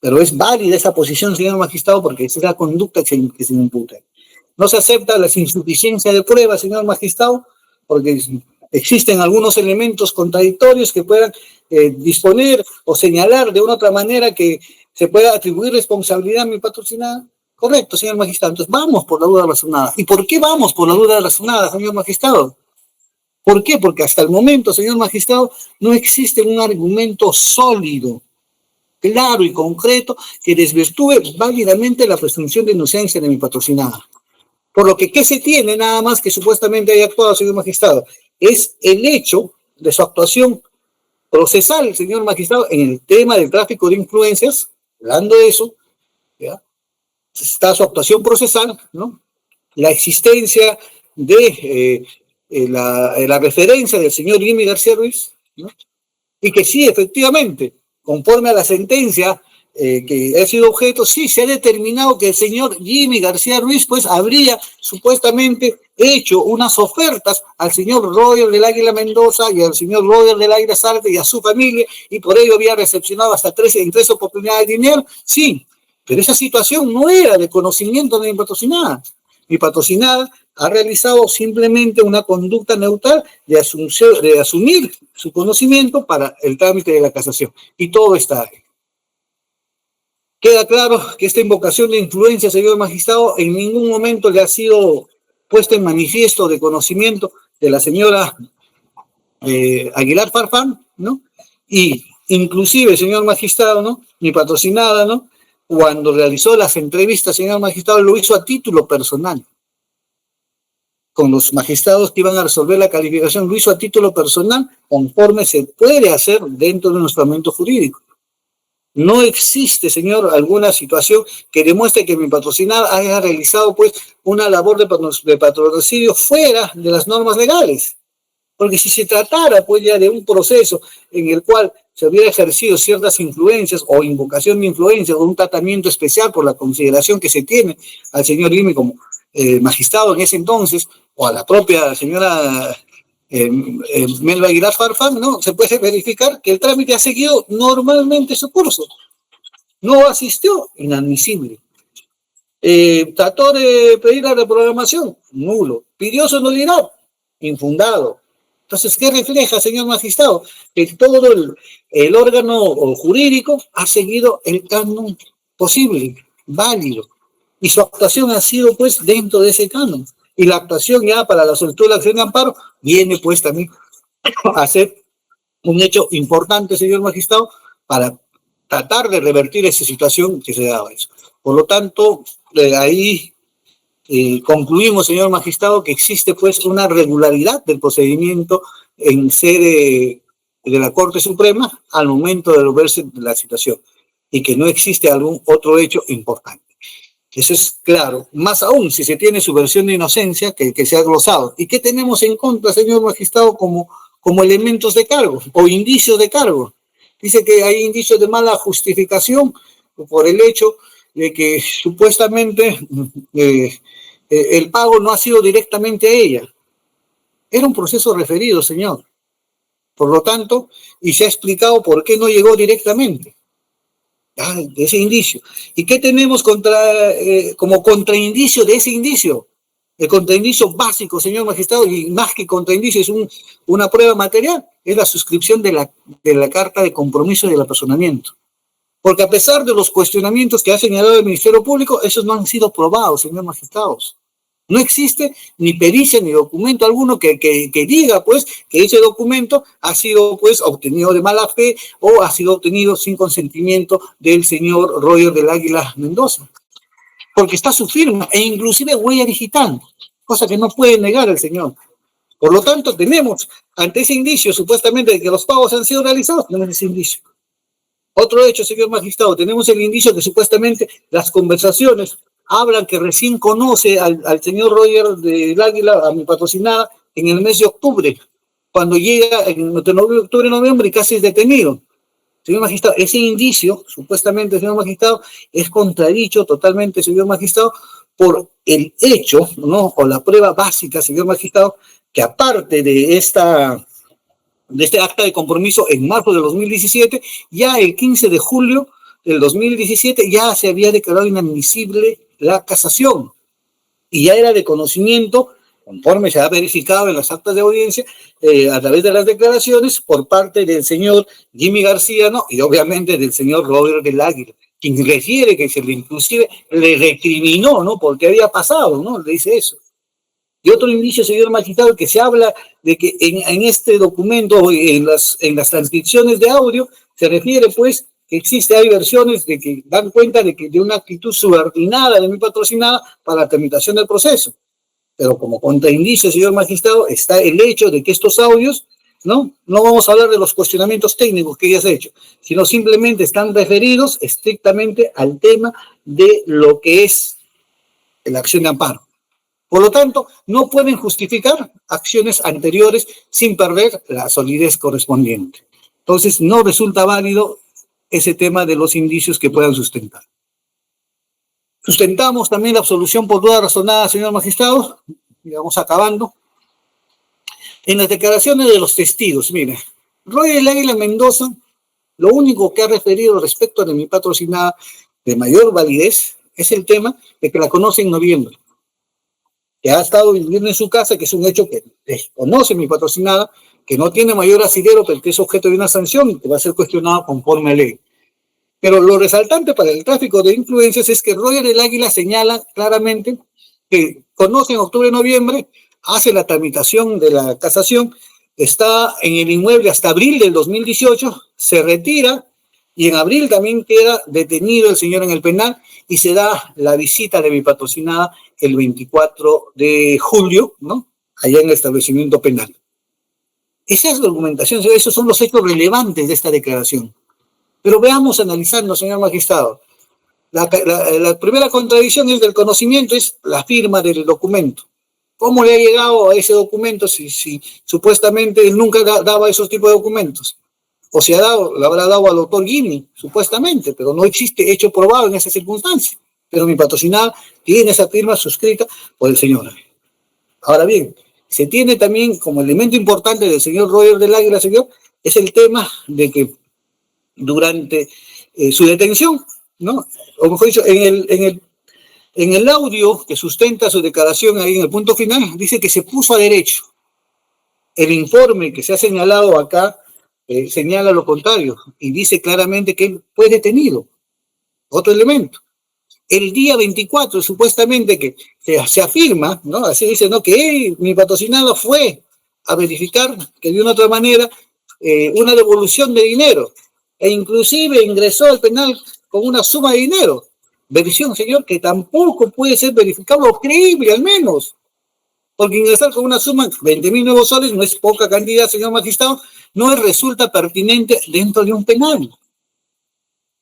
Pero es válida esa posición, señor magistrado, porque esa es la conducta que se imputa. No se acepta la insuficiencia de pruebas, señor magistrado, porque existen algunos elementos contradictorios que puedan disponer o señalar de una u otra manera que se pueda atribuir responsabilidad a mi patrocinada. Correcto, señor magistrado. Entonces vamos por la duda razonada. ¿Y por qué vamos por la duda razonada, señor magistrado? ¿Por qué? Porque hasta el momento, señor magistrado, no existe un argumento sólido, claro y concreto que desvirtúe válidamente la presunción de inocencia de mi patrocinada. Por lo que, ¿qué se tiene nada más que supuestamente haya actuado, señor magistrado? Es el hecho de su actuación procesal, señor magistrado, en el tema del tráfico de influencias, hablando de eso, ¿ya? Está su actuación procesal, ¿no? La existencia de la referencia del señor Jimmy García Ruiz, ¿no? Y que sí, efectivamente, conforme a la sentencia que ha sido objeto, sí se ha determinado que el señor Jimmy García Ruiz pues habría supuestamente hecho unas ofertas al señor Roger del Águila Mendoza y al señor Roger del Águila Zárate y a su familia, y por ello había recepcionado hasta en tres oportunidades de dinero. Sí, pero esa situación no era de conocimiento de mi patrocinada. Mi patrocinada ha realizado simplemente una conducta neutral de asumir su conocimiento para el trámite de la casación. Y todo está ahí. Queda claro que esta invocación de influencia, señor magistrado, en ningún momento le ha sido puesta en manifiesto de conocimiento de la señora Aguilar Farfán, ¿no? Y inclusive, señor magistrado, ¿no? Mi patrocinada, ¿no? Cuando realizó las entrevistas, señor magistrado, lo hizo a título personal. Con los magistrados que iban a resolver la calificación, lo hizo a título personal, conforme se puede hacer dentro de nuestro ámbito jurídico. No existe, señor, alguna situación que demuestre que mi patrocinada haya realizado, pues, una labor de patrocinio fuera de las normas legales. Porque si se tratara, pues, ya de un proceso en el cual se hubiera ejercido ciertas influencias o invocación de influencias o un tratamiento especial por la consideración que se tiene al señor Lime como magistrado en ese entonces, o a la propia señora Melba Aguilar Farfán, ¿no? Se puede verificar que el trámite ha seguido normalmente su curso. No asistió, inadmisible. Trató de pedir la reprogramación, nulo. Pidió su nulidad, infundado. Entonces, ¿qué refleja, señor magistrado? Que todo el órgano jurídico ha seguido el canon posible, válido. Y su actuación ha sido, pues, dentro de ese canon. Y la actuación ya para la solicitud de la acción de amparo viene, pues, también a ser un hecho importante, señor magistrado, para tratar de revertir esa situación que se daba eso. Por lo tanto, ahí concluimos, señor magistrado, que existe pues una regularidad del procedimiento en sede de la Corte Suprema al momento de verse la situación y que no existe algún otro hecho importante. Eso es claro, más aún si se tiene su versión de inocencia que se ha glosado. ¿Y qué tenemos en contra, señor magistrado, como elementos de cargo o indicios de cargo? Dice que hay indicios de mala justificación por el hecho de que supuestamente el pago no ha sido directamente a ella. Era un proceso referido, señor. Por lo tanto, y se ha explicado por qué no llegó directamente. De ese indicio. ¿Y qué tenemos como contraindicio de ese indicio? El contraindicio básico, señor magistrado, y más que contraindicio, es una prueba material, es la suscripción de la carta de compromiso del apersonamiento. Porque a pesar de los cuestionamientos que ha señalado el Ministerio Público, esos no han sido probados, señor magistrados. No existe ni pericia ni documento alguno que diga, pues, que ese documento ha sido, pues, obtenido de mala fe o ha sido obtenido sin consentimiento del señor Roger del Águila Mendoza. Porque está su firma e inclusive huella digital, cosa que no puede negar el señor. Por lo tanto, tenemos, ante ese indicio supuestamente de que los pagos han sido realizados, tenemos ese indicio. Otro hecho, señor magistrado, tenemos el indicio que supuestamente las conversaciones hablan que recién conoce al señor Roger del Águila, a mi patrocinada, en el mes de octubre, cuando llega en octubre, noviembre y casi es detenido. Señor magistrado, ese indicio, supuestamente, señor magistrado, es contradicho totalmente, señor magistrado, por el hecho, ¿no? O la prueba básica, señor magistrado, que aparte de este acta de compromiso en marzo del 2017, ya el 15 de julio del 2017 ya se había declarado inadmisible la casación y ya era de conocimiento, conforme se ha verificado en las actas de audiencia, a través de las declaraciones por parte del señor Jimmy García, ¿no? Y obviamente del señor Robert del Águila, quien refiere que se le inclusive le recriminó, ¿no? Porque había pasado, ¿no? Le dice eso. Y otro indicio, señor magistrado, que se habla de que en este documento, en las transcripciones de audio, se refiere, pues, que hay versiones de que dan cuenta de una actitud subordinada de mi patrocinada para la tramitación del proceso. Pero como contraindicio, señor magistrado, está el hecho de que estos audios, no vamos a hablar de los cuestionamientos técnicos que ella ha hecho, sino simplemente están referidos estrictamente al tema de lo que es la acción de amparo. Por lo tanto, no pueden justificar acciones anteriores sin perder la solidez correspondiente. Entonces, no resulta válido ese tema de los indicios que puedan sustentar. Sustentamos también la absolución por duda razonada, señor magistrado, y vamos acabando. En las declaraciones de los testigos, mire, Roger Águila Mendoza, lo único que ha referido respecto de mi patrocinada de mayor validez es el tema de que la conoce en noviembre, que ha estado viviendo en su casa, que es un hecho que desconoce mi patrocinada, que no tiene mayor asidero, pero que es objeto de una sanción y que va a ser cuestionado conforme a ley. Pero lo resaltante para el tráfico de influencias es que Roger del Águila señala claramente que conoce en octubre-noviembre, hace la tramitación de la casación, está en el inmueble hasta abril del 2018, se retira y en abril también queda detenido el señor en el penal y se da la visita de mi patrocinada el 24 de julio, ¿no? Allá en el establecimiento penal. Esa es la argumentación, esos son los hechos relevantes de esta declaración. Pero veamos analizando, señor magistrado. La primera contradicción es del conocimiento, es la firma del documento. ¿Cómo le ha llegado a ese documento si supuestamente él nunca daba esos tipos de documentos? O se le habrá dado al doctor Jimmy, supuestamente, pero no existe hecho probado en esa circunstancia. Pero mi patrocinada tiene esa firma suscrita por el señor. Ahora bien, se tiene también como elemento importante del señor Roger del Águila, señor, es el tema de que durante su detención, ¿no? O mejor dicho, en el audio que sustenta su declaración ahí en el punto final, dice que se puso a derecho. El informe que se ha señalado acá señala lo contrario y dice claramente que él fue detenido. Otro elemento. El día 24, supuestamente que se afirma, ¿no? Así dice, ¿no? Que mi patrocinado fue a verificar que de una u otra manera una devolución de dinero e inclusive ingresó al penal con una suma de dinero. Versión, señor, que tampoco puede ser verificable o creíble al menos, porque ingresar con una suma, 20.000 nuevos soles, no es poca cantidad, señor magistrado, no resulta pertinente dentro de un penal.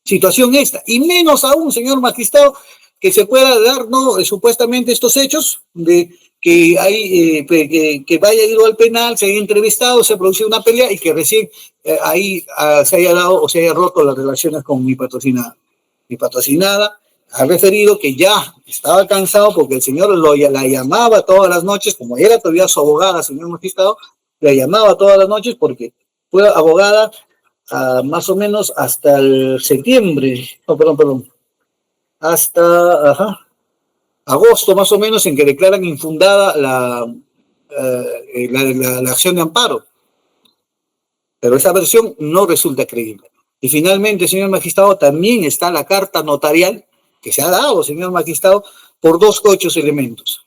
Situación esta, y menos aún, señor magistrado, que se pueda dar, ¿no? Supuestamente estos hechos de que hay que vaya ido al penal, se haya entrevistado, se ha producido una pelea y que recién ahí se haya dado o se haya roto las relaciones con mi patrocinada. Mi patrocinada ha referido que ya estaba cansado porque el señor la llamaba todas las noches, como era todavía su abogada, señor magistrado, la llamaba todas las noches porque fue abogada más o menos hasta el septiembre, hasta agosto más o menos, en que declaran infundada la acción de amparo. Pero esa versión no resulta creíble. Y finalmente, señor magistrado, también está la carta notarial que se ha dado, señor magistrado, por dos elementos.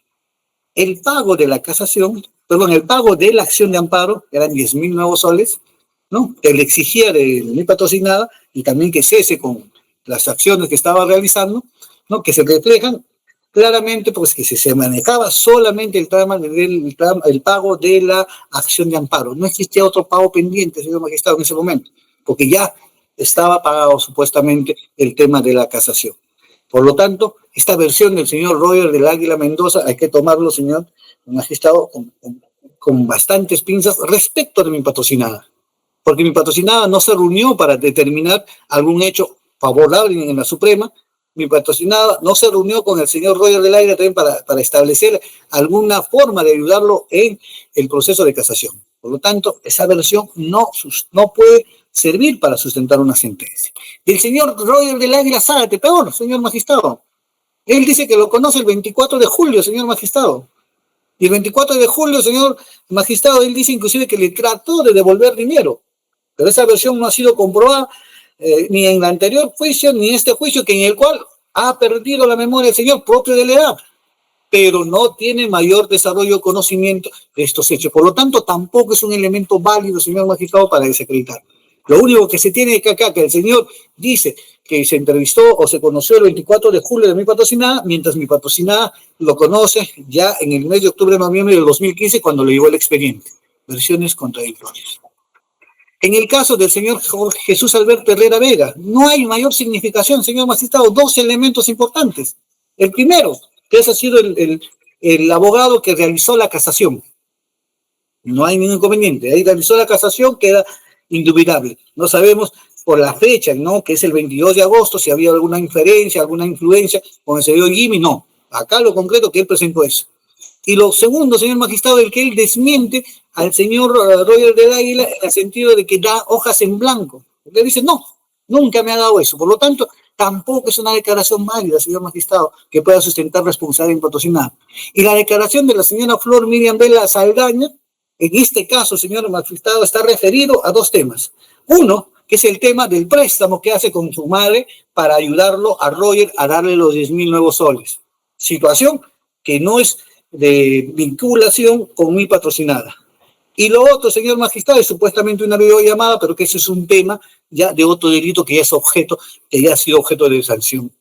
El pago de la casación, el pago de la acción de amparo, que eran 10.000 nuevos soles, ¿no? Que le exigía de mi patrocinada y también que cese con las acciones que estaba realizando, ¿no? Que se reflejan claramente pues que se manejaba solamente el pago de la acción de amparo. No existía otro pago pendiente, señor magistrado, en ese momento, porque ya estaba pagado supuestamente el tema de la casación. Por lo tanto, esta versión del señor Roger del Águila Mendoza hay que tomarlo, señor magistrado, con bastantes pinzas respecto de mi patrocinada, porque mi patrocinada no se reunió para determinar algún hecho favorable en la Suprema. Mi patrocinada no se reunió con el señor Roger del Águila también para establecer alguna forma de ayudarlo en el proceso de casación. Por lo tanto, esa versión no puede servir para sustentar una sentencia. El señor Roger del Águila Zárate, peor, señor magistrado. Él dice que lo conoce el 24 de julio, señor magistrado. Y el 24 de julio, señor magistrado, él dice inclusive que le trató de devolver dinero. Pero esa versión no ha sido comprobada ni en el anterior juicio, ni en este juicio, en el cual ha perdido la memoria el señor propio de la edad, pero no tiene mayor desarrollo o conocimiento de estos hechos. Por lo tanto, tampoco es un elemento válido, señor magistrado, para desacreditar. Lo único que se tiene que acá, que el señor dice que se entrevistó o se conoció el 24 de julio de mi patrocinada, mientras mi patrocinada lo conoce ya en el mes de octubre, noviembre del 2015, cuando le llegó el expediente. Versiones contradictorias. En el caso del señor Jesús Alberto Herrera Vega, no hay mayor significación, señor magistrado, dos elementos importantes. El primero, que ese ha sido el abogado que realizó la casación. No hay ningún inconveniente. Ahí realizó la casación, queda indubitable. No sabemos por la fecha, ¿no? Que es el 22 de agosto, si había alguna inferencia, alguna influencia con el señor Jimmy, no. Acá lo concreto que él presentó eso. Y lo segundo, señor magistrado, el que él desmiente al señor Roger del Águila en el sentido de que da hojas en blanco. Él dice, no, nunca me ha dado eso. Por lo tanto, tampoco es una declaración válida, señor magistrado, que pueda sustentar responsabilidad en patrocinada. Y la declaración de la señora Flor Miriam Vela Saldaña, en este caso, señor magistrado, está referido a dos temas. Uno, que es el tema del préstamo que hace con su madre para ayudarlo a Roger a darle los 10.000 nuevos soles. Situación que no es de vinculación con mi patrocinada. Y lo otro, señor magistrado, es supuestamente una videollamada, pero que ese es un tema ya de otro delito que ya es objeto, que ya ha sido objeto de sanción,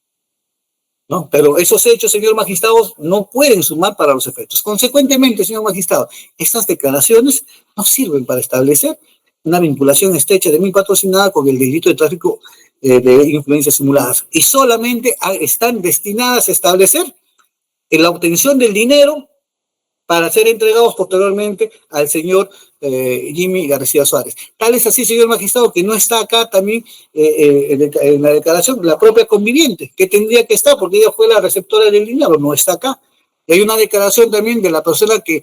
¿no? Pero esos hechos, señor magistrado, no pueden sumar para los efectos. Consecuentemente, señor magistrado, estas declaraciones no sirven para establecer una vinculación estrecha de mi patrocinada con el delito de tráfico de influencias simuladas, y solamente están destinadas a establecer la obtención del dinero para ser entregados posteriormente al señor Jimmy García Suárez. Tal es así, señor magistrado, que no está acá también en la declaración la propia conviviente, que tendría que estar, porque ella fue la receptora del dinero, no está acá. Y hay una declaración también de la persona que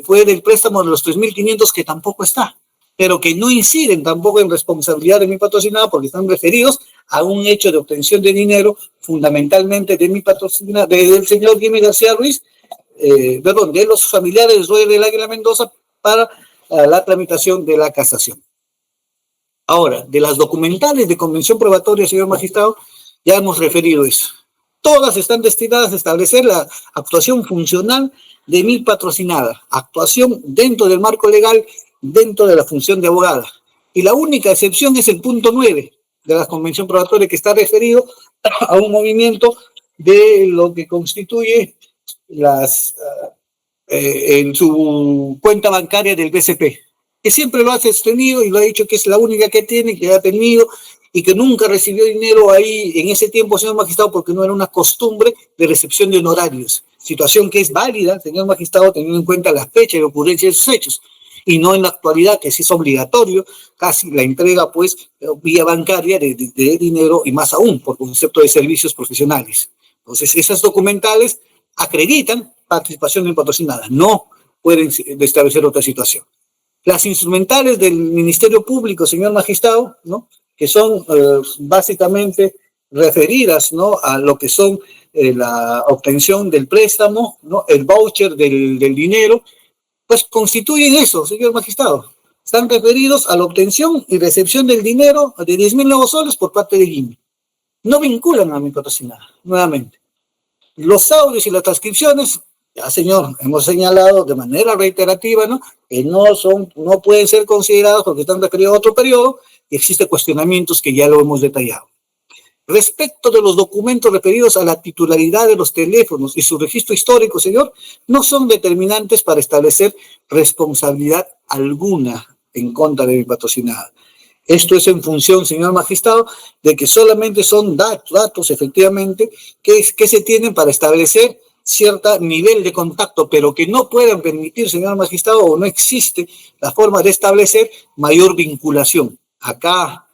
fue del préstamo de los 3.500 que tampoco está, pero que no inciden tampoco en responsabilidad de mi patrocinada porque están referidos a un hecho de obtención de dinero fundamentalmente de mi patrocinada, del señor Jimmy García Ruiz, de los familiares de Roger del Águila Mendoza para la tramitación de la casación. Ahora, de las documentales de convención probatoria, señor magistrado, ya hemos referido eso. Todas están destinadas a establecer la actuación funcional de mi patrocinada, actuación dentro del marco legal, dentro de la función de abogada. Y la única excepción es el punto 9 de la convención probatoria, que está referido a un movimiento de lo que constituye en su cuenta bancaria del BCP, que siempre lo ha sostenido y lo ha dicho que es la única que tiene, que ha tenido, y que nunca recibió dinero ahí en ese tiempo, señor magistrado, porque no era una costumbre de recepción de honorarios. Situación que es válida, señor magistrado, teniendo en cuenta la fecha de ocurrencia de esos hechos, y no en la actualidad, que sí es obligatorio casi la entrega, pues, vía bancaria de dinero, y más aún por concepto de servicios profesionales. Entonces, esas documentales acreditan participación en patrocinada, no pueden establecer otra situación. Las instrumentales del Ministerio Público, señor magistrado, ¿no?, que son básicamente referidas, ¿no?, a lo que son la obtención del préstamo, ¿no?, el voucher del dinero, pues constituyen eso, señor magistrado. Están referidos a la obtención y recepción del dinero de 10.000 nuevos soles por parte de Jimmy. No vinculan a mi patrocinada, nuevamente. Los audios y las transcripciones, ya señor, hemos señalado de manera reiterativa, ¿no?, que no pueden ser considerados porque están referidos a otro periodo, y existen cuestionamientos que ya lo hemos detallado. respecto de los documentos referidos a la titularidad de los teléfonos y su registro histórico, señor, no son determinantes para establecer responsabilidad alguna en contra de mi patrocinada. Esto es en función, señor magistrado, de que solamente son datos efectivamente, que se tienen para establecer cierto nivel de contacto, pero que no puedan permitir, señor magistrado, o no existe la forma de establecer mayor vinculación. Acá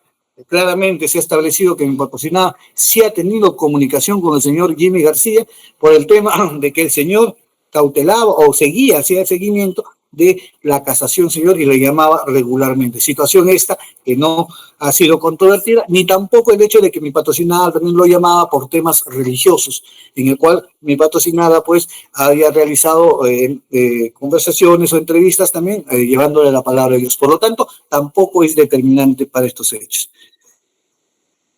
claramente se ha establecido que mi patrocinada sí ha tenido comunicación con el señor Jimmy García por el tema de que el señor cautelaba o hacía el seguimiento de la casación, señor, y le llamaba regularmente. Situación esta que no ha sido controvertida, ni tampoco el hecho de que mi patrocinada también lo llamaba por temas religiosos, en el cual mi patrocinada pues había realizado conversaciones o entrevistas también llevándole la palabra de Dios. Por lo tanto, tampoco es determinante para estos hechos.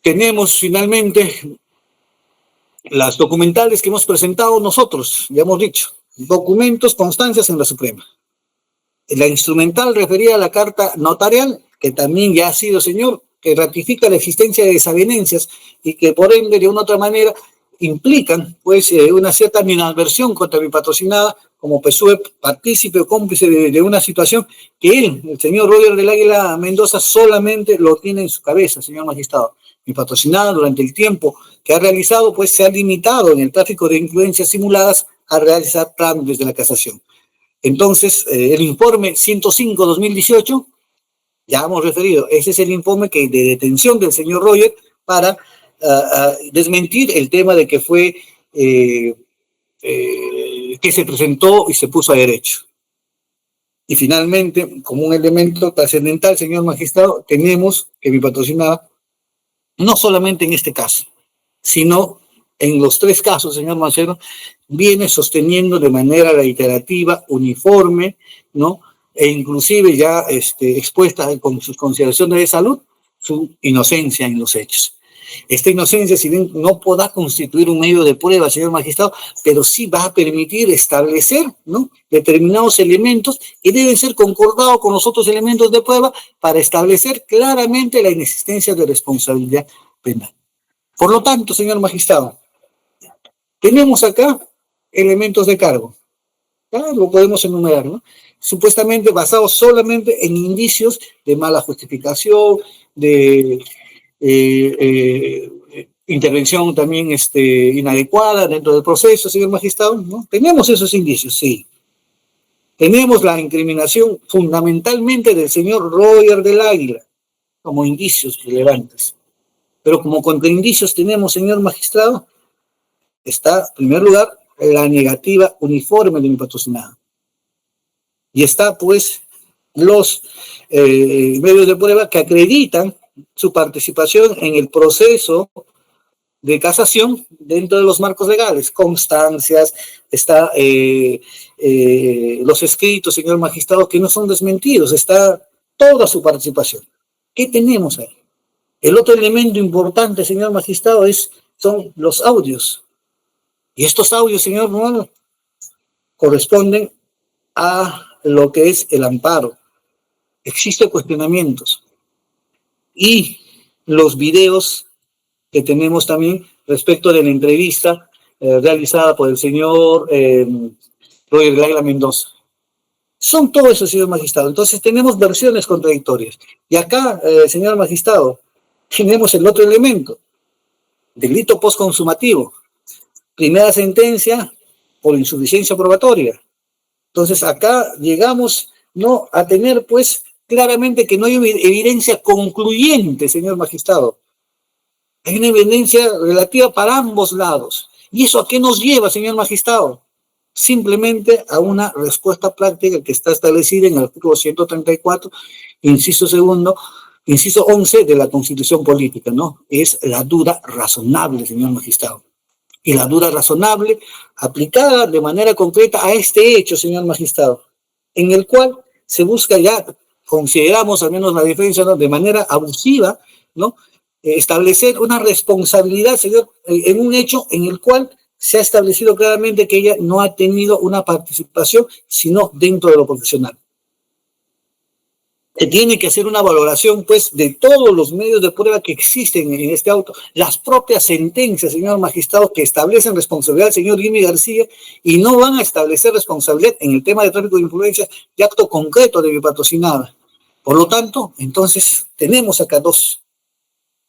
Tenemos finalmente las documentales que hemos presentado nosotros, ya hemos dicho, documentos, constancias en la Suprema. La instrumental referida a la carta notarial, que también ya ha sido, señor, que ratifica la existencia de desavenencias y que por ende, de una u otra manera, implican, pues, una cierta animadversión contra mi patrocinada como PSUV, partícipe o cómplice de una situación que él, el señor Roger del Águila Mendoza, solamente lo tiene en su cabeza, señor magistrado. Mi patrocinada, durante el tiempo que ha realizado, pues, se ha limitado en el tráfico de influencias simuladas a realizar trámites de la casación. Entonces, el informe 105-2018, ya hemos referido, ese es el informe de detención del señor Roger para desmentir el tema de que fue, que se presentó y se puso a derecho. Y finalmente, como un elemento trascendental, señor magistrado, tenemos que mi patrocinada, no solamente en este caso, sino en los tres casos, señor Mancero, viene sosteniendo de manera reiterativa, uniforme, ¿no? E inclusive ya expuesta con sus consideraciones de salud, su inocencia en los hechos. Esta inocencia, si bien no podrá constituir un medio de prueba, señor magistrado, pero sí va a permitir establecer, ¿no?, determinados elementos que deben ser concordados con los otros elementos de prueba para establecer claramente la inexistencia de responsabilidad penal. Por lo tanto, señor magistrado, tenemos acá elementos de cargo. ¿Ya? Lo podemos enumerar, ¿no? Supuestamente basados solamente en indicios de mala justificación, de intervención también inadecuada dentro del proceso, señor magistrado, ¿no? Tenemos esos indicios, sí. Tenemos la incriminación fundamentalmente del señor Roger del Águila como indicios relevantes. Pero como contraindicios tenemos, señor magistrado, está, en primer lugar, la negativa uniforme de mi patrocinado. Y está, pues, los medios de prueba que acreditan su participación en el proceso de casación dentro de los marcos legales, constancias, está los escritos, señor magistrado, que no son desmentidos, está toda su participación. ¿Qué tenemos ahí? El otro elemento importante, señor magistrado, son los audios. Y estos audios, señor Romano, corresponden a lo que es el amparo. Existen cuestionamientos. Y los videos que tenemos también respecto de la entrevista realizada por el señor Roger del Águila Mendoza. Son todo eso, señor magistrado. Entonces tenemos versiones contradictorias. Y acá, señor magistrado, tenemos el otro elemento, delito postconsumativo. Primera sentencia por insuficiencia probatoria. Entonces acá llegamos, ¿no?, a tener pues claramente que no hay evidencia concluyente, señor magistrado. Hay una evidencia relativa para ambos lados. ¿Y eso a qué nos lleva, señor magistrado? Simplemente a una respuesta práctica que está establecida en el artículo 134, inciso 11 de la Constitución Política, ¿no? Es la dura razonable, señor magistrado. Y la dura razonable aplicada de manera concreta a este hecho, señor magistrado, en el cual se busca ya, consideramos al menos la defensa, ¿no?, de manera abusiva, ¿no?, establecer una responsabilidad, señor, en un hecho en el cual se ha establecido claramente que ella no ha tenido una participación, sino dentro de lo profesional. Se tiene que hacer una valoración, pues, de todos los medios de prueba que existen en este auto, las propias sentencias, señor magistrado, que establecen responsabilidad del señor Jimmy García y no van a establecer responsabilidad en el tema de tráfico de influencias de acto concreto de mi patrocinada. Por lo tanto, entonces, tenemos acá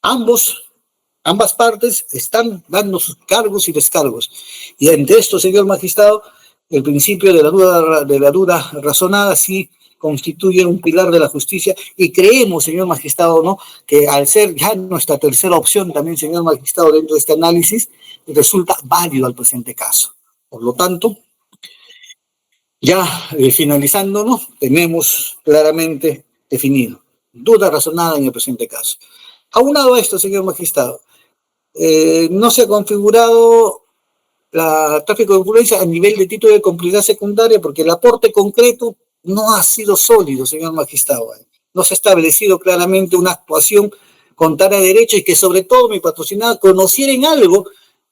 ambas partes están dando sus cargos y descargos. Y ante esto, señor magistrado, el principio de la duda razonada sí constituye un pilar de la justicia y creemos, señor magistrado, ¿no?, que al ser ya nuestra tercera opción también, señor magistrado, dentro de este análisis, resulta válido al presente caso. Por lo tanto, ya finalizando, ¿no?, tenemos claramente definido duda razonada en el presente caso. Aunado a esto, señor magistrado, no se ha configurado el tráfico de influencia a nivel de título de complicidad secundaria porque el aporte concreto no ha sido sólido, señor magistrado. No se ha establecido claramente una actuación contraria a derecho y que sobre todo mi patrocinada conociera en algo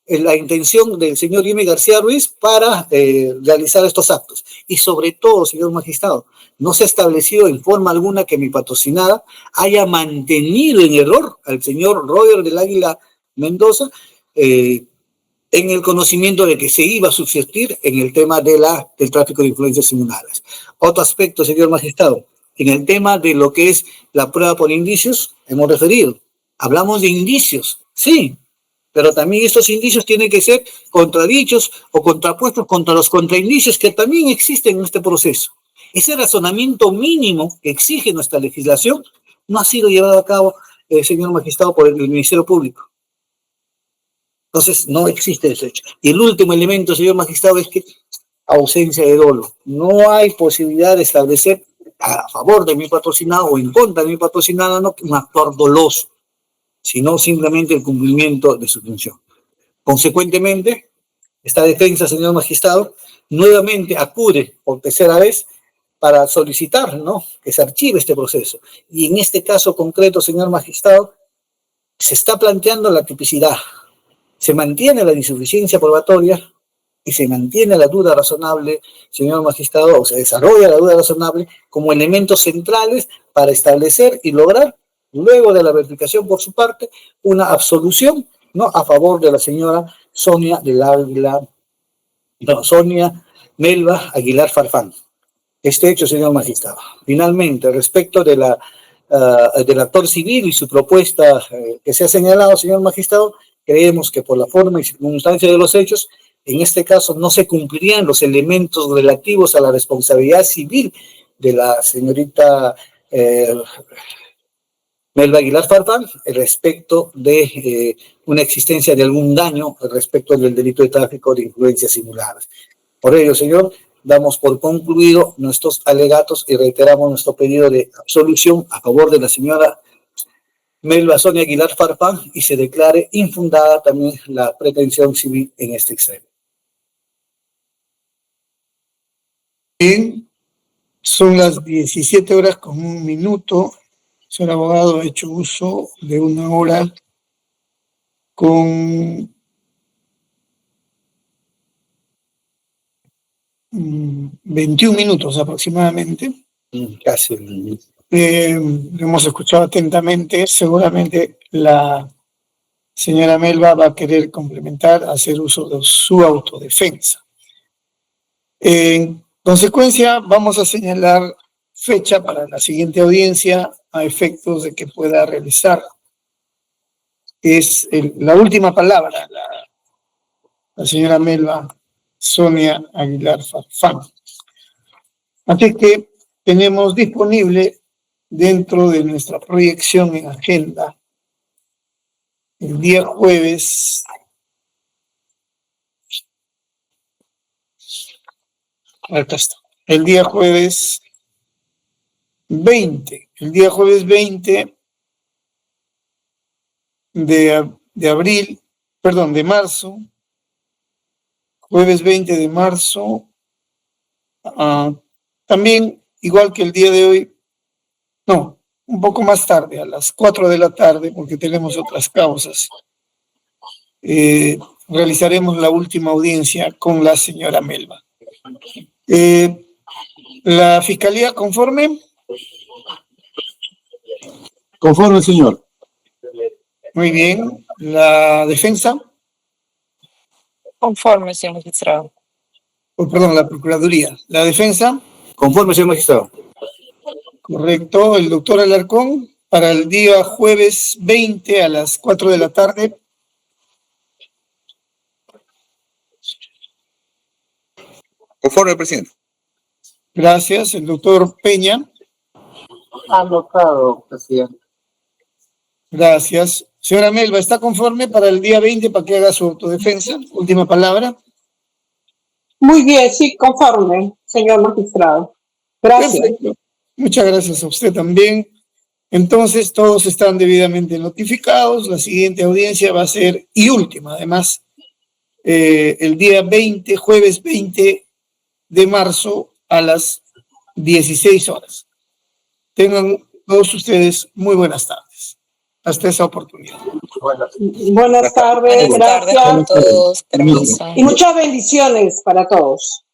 la intención del señor Jimmy García Ruiz para realizar estos actos. Y sobre todo, señor magistrado, no se ha establecido en forma alguna que mi patrocinada haya mantenido en error al señor Roger del Águila Mendoza en el conocimiento de que se iba a subsistir en el tema del tráfico de influencias simuladas. Otro aspecto, señor magistrado, en el tema de lo que es la prueba por indicios, hemos referido. Hablamos de indicios, sí, pero también estos indicios tienen que ser contradichos o contrapuestos contra los contraindicios que también existen en este proceso. Ese razonamiento mínimo que exige nuestra legislación no ha sido llevado a cabo, señor magistrado, por el Ministerio Público. Entonces, no existe ese hecho. Y el último elemento, señor magistrado, es que ausencia de dolo. No hay posibilidad de establecer a favor de mi patrocinado o en contra de mi patrocinado, no un actuar doloso, sino simplemente el cumplimiento de su función. Consecuentemente, esta defensa, señor magistrado, nuevamente acude por tercera vez para solicitar, ¿no?, que se archive este proceso. Y en este caso concreto, señor magistrado, se está planteando la tipicidad. Se mantiene la insuficiencia probatoria y se mantiene la duda razonable, señor magistrado, o se desarrolla la duda razonable como elementos centrales para establecer y lograr, luego de la verificación por su parte, una absolución, ¿no?, a favor de la señora Sonia Melba Aguilar Farfán. Este hecho, señor magistrado. Finalmente, respecto del actor civil y su propuesta que se ha señalado, señor magistrado, creemos que por la forma y circunstancia de los hechos, en este caso no se cumplirían los elementos relativos a la responsabilidad civil de la señorita Melba Aguilar Farfán respecto de una existencia de algún daño respecto del delito de tráfico de influencias simuladas. Por ello, señor, damos por concluido nuestros alegatos y reiteramos nuestro pedido de absolución a favor de la señora Melba Sonia Aguilar Farfán y se declare infundada también la pretensión civil en este extremo. Bien, son las 17:01. Señor abogado, ha hecho uso de 1 hora con 21 minutos aproximadamente. Casi. Hemos escuchado atentamente. Seguramente la señora Melba va a querer complementar, hacer uso de su autodefensa. En consecuencia, vamos a señalar fecha para la siguiente audiencia a efectos de que pueda realizar. Es la última palabra, la señora Melba Sonia Aguilar Farfán. Así que tenemos disponible dentro de nuestra proyección en agenda el día jueves acá está, el día jueves 20 de marzo, jueves 20 de marzo, también igual que el día de hoy, no, un poco más tarde, a las 4 de la tarde, porque tenemos otras causas. Realizaremos la última audiencia con la señora Melba. La Fiscalía, conforme. Conforme, señor. Muy bien. La defensa, Conforme, señor magistrado. perdón, la Procuraduría. La defensa, Conforme, señor magistrado. correcto. El doctor Alarcón, para el día jueves 20 a las 4 de la tarde. Conforme, presidente. Gracias. El doctor Peña. Anotado, presidente. Gracias. Señora Melba, ¿está conforme para el día 20 para que haga su autodefensa? Última palabra. Muy bien, sí, conforme, señor magistrado. Gracias. Perfecto. Muchas gracias a usted también. Entonces, todos están debidamente notificados. La siguiente audiencia va a ser, y última además, el día 20, jueves 20 de marzo a las 16 horas. Tengan todos ustedes muy buenas tardes. Hasta esa oportunidad. Buenas tardes, Buenas tardes gracias. a todos. Permiso. Y muchas bendiciones para todos.